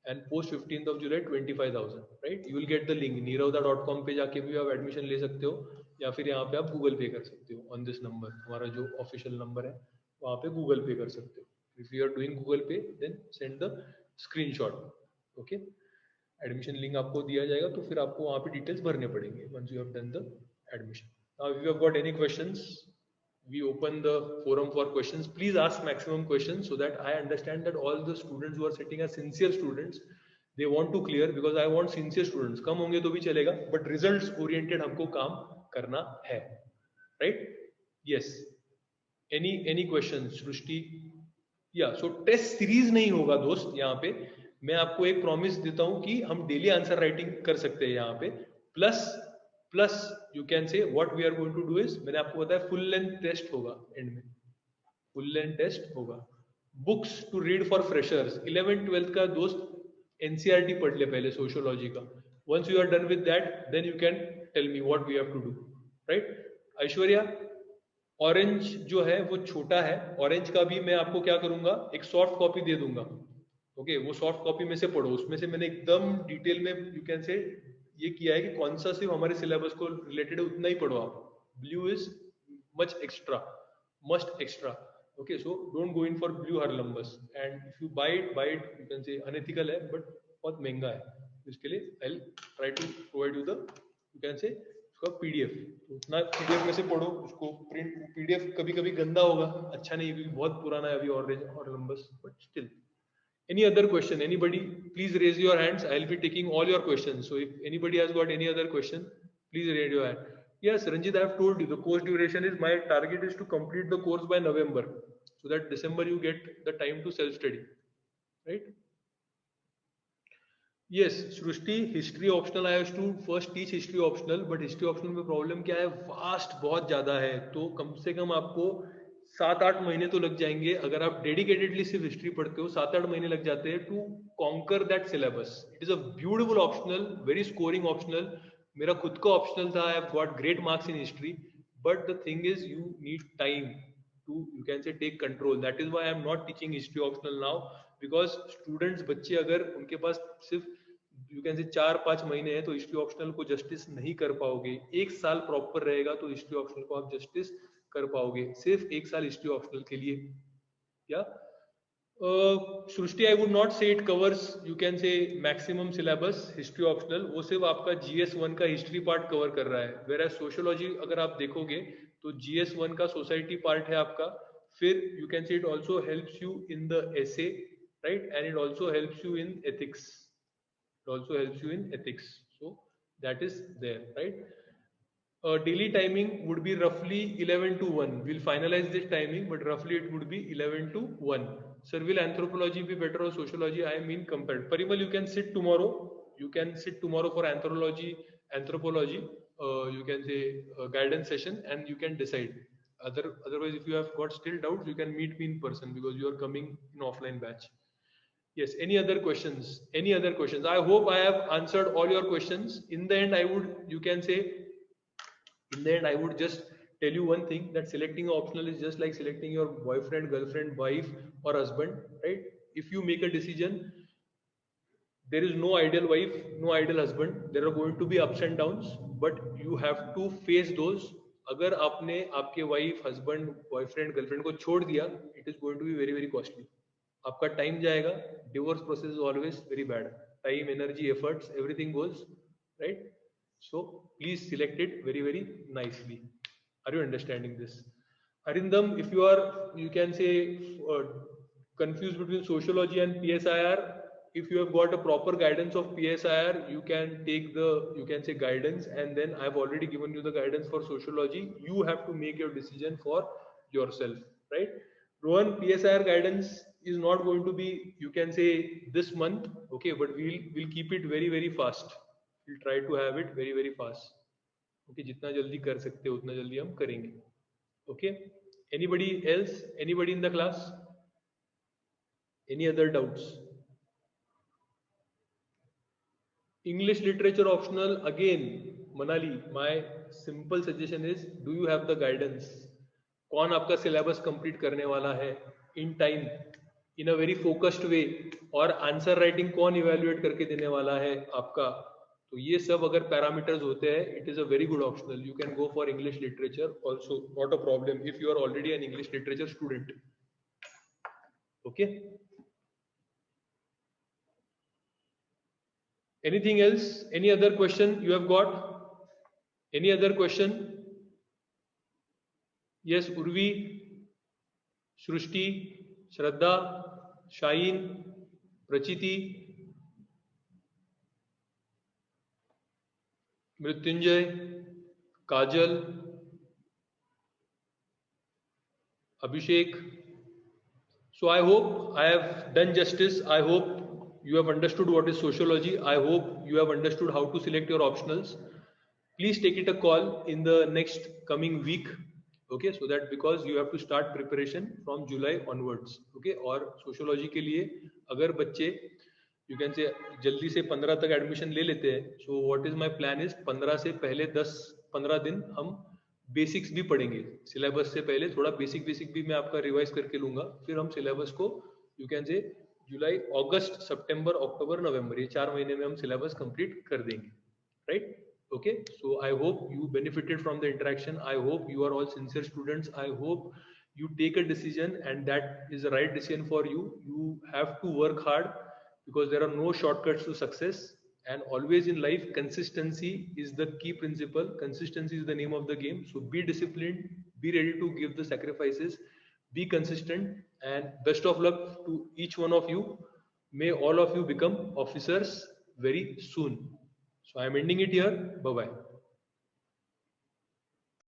and post 15th of July 25,000, right? You will get the link niravda.com पे जाके भी आप एडमिशन ले सकते हो, या फिर यहाँ पे आप गूगल पे कर सकते हो ऑन दिस नंबर, हमारा जो ऑफिशियल नंबर है वहाँ पे गूगल पे कर सकते हो। If you are doing Google Pay then send the screenshot, okay. Admission link आपको दिया जाएगा, तो फिर आपको वहाँ पे डिटेल्स भरने पड़ेंगे once you have done the admission. Now if you have got any questions, we open the forum for questions. Please ask maximum questions so that I understand that all the students who are sitting are sincere students, they want to clear, because I want sincere students. कम होंगे तो भी चलेगा, but results oriented हमको काम करना है, right? Yes. Any questions, सृष्टि? या सो test series नहीं होगा दोस्त, यहाँ पे मैं आपको एक प्रॉमिस देता हूं कि हम डेली आंसर राइटिंग कर सकते हैं यहाँ पे, plus you can say what we are going to do is, मैंने आपको बताया फुल लेंथ टेस्ट होगा एंड में, फुल लेंथ टेस्ट होगा। Books to read for freshers, 11th-12th का दोस्त एनसीईआरटी पढ़ ले पहले सोशियोलॉजी का, once you are done with that then you can tell me what we have to do, right. Aishwarya, orange जो है वो छोटा है, ऑरेंज का भी मैं आपको क्या करूंगा, एक सॉफ्ट कॉपी दे दूंगा, ओके वो सॉफ्ट कॉपी में से पढ़ो, उसमें से मैंने एकदम डिटेल में यू कैन से ये किया है कि कौन सा सिर्फ हमारे सिलेबस को रिलेटेड है उतना ही पढ़ो आप, blue is must extra, okay. So don't go in for blue Haralambos, and if you buy it you can say unethical है बट बहुत महंगा है, इसके लिए I will try to provide you the you can say उसका PDF, तो उतना PDF में से पढ़ो उसको, प्रिंट पीडीएफ कभी कभी गंदा होगा, अच्छा नहीं, क्योंकि बहुत पुराना है अभी ऑरेंज और लंबस, but still. Any other question? Anybody? Please raise your hands. I'll be taking all your questions. So if anybody has got any other question, please raise your hand. Yes, Ranjit, I have told you the course duration is, my target is to complete the course by November, so that December you get the time to self-study, right? Yes, Srushti, history optional. I have to first teach history optional, but history optional में problem क्या है, vast बहुत ज़्यादा है, तो कम से कम आपको 7-8 महीने तो लग जाएंगे। अगर आप डेडिकेटेडली सिर्फ हिस्ट्री पढ़ते हो 7-8 महीने लग जाते हैं to conquer that syllabus. It is a beautiful optional, very scoring optional, मेरा खुद का ऑप्शनल था, I have got great marks in history, but the thing is you need time to you can say take control, that is why I am not teaching history optional now, because students बच्चे अगर उनके पास सिर्फ you can से 4-5 महीने हैं तो history optional को justice नहीं कर पाओगे। 1 साल प्रॉपर रहेगा तो हिस्ट्री ऑप्शनल को आप जस्टिस कर पाओगे, सिर्फ 1 साल हिस्ट्री ऑप्शनल के लिए। या सृष्टि, आई वुड नॉट से इट कवर्स यू कैन से मैक्सिमम सिलेबस हिस्ट्री ऑप्शनल, वो सिर्फ आपका GS1 का हिस्ट्री पार्ट कवर कर रहा है, वेयर सोशियोलॉजी अगर आप देखोगे तो GS1 का सोसाइटी पार्ट है आपका, फिर यू कैन से it also helps you in the essay, right, and it also helps you in ethics, it also helps you in ethics, so that is there, right. Daily timing would be roughly 11 to 1, we'll finalize this timing, but roughly it would be 11 to 1. Sir, will anthropology be better or sociology? I mean compared. Parimal, you can sit tomorrow, for anthropology, you can say guidance session, and you can decide. Otherwise if you have got still doubts, you can meet me in person, because you are coming in offline batch. Yes, any other questions? Any other questions? I hope I have answered all your questions. In the end, I would, you can say, in the end, I would just tell you one thing, that selecting optional is just like selecting your boyfriend, girlfriend, wife, or husband, right? If you make a decision, there is no ideal wife, no ideal husband. There are going to be ups and downs, but you have to face those. अगर आपने आपके wife, husband, boyfriend, girlfriend को छोड़ दिया, it is going to be very very costly. आपका time जाएगा. Divorce process is always very bad. Time, energy, efforts, everything goes, right? So please select it very very nicely. Are you understanding this? Arindam, if you are, you can say, confused between sociology and PSIR, if you have got a proper guidance of PSIR, you can take the, you can say, guidance, and then I've already given you the guidance for sociology. You have to make your decision for yourself, right? Rohan, PSIR guidance is not going to be, you can say, this month, okay, but we'll keep it very very fast. We'll try to have it very very fast. Okay, जितना जल्दी कर सकते हो उतना जल्दी हम करेंगे. Okay, anybody else? Anybody in the class? Any other doubts? English literature optional, again, Manali, my simple suggestion is, do you have the guidance? कौन आपका syllabus complete करने वाला है in time, in a very focused way, और answer writing कौन evaluate करके देने वाला है आपका? तो ये सब अगर पैरामीटर्स होते हैं, it is a very good optional. You can go for English literature also, not a problem if you are already an English literature student. Okay, anything else? Any other question you have got? Any other question? Yes, Urvi, Shrushti, Shraddha, Shaheen, Prachiti, Mrityunjay, Kajal, Abhishek. So I hope I have done justice. I hope you have understood what is sociology. I hope you have understood how to select your optionals. Please take it a call in the next coming week, okay, so that, because you have to start preparation from July onwards, okay. और sociology के लिए अगर बच्चे, you can say, जल्दी से 15 तक admission ले लेते हैं, so what is my plan is 15 से पहले 10-15 दिन हम बेसिक्स भी पढ़ेंगे. सिलेबस से पहले थोड़ा बेसिक भी मैं आपका रिवाइज करके लूंगा. फिर हम सिलेबस को, यू कैन से, जुलाई, अगस्त, सितंबर, अक्टूबर, नवंबर, ये 4 महीने में हम सिलेबस कंप्लीट कर देंगे, right? Okay, so I hope you benefited from the interaction. I hope you are all sincere students. I hope you take a decision and that is the right decision for you. You have to work hard because there are no shortcuts to success, and always in life consistency is the key principle. Consistency is the name of the game. So be disciplined, be ready to give the sacrifices, be consistent, and best of luck to each one of you. May all of you become officers very soon. So I'm ending it here. Bye bye.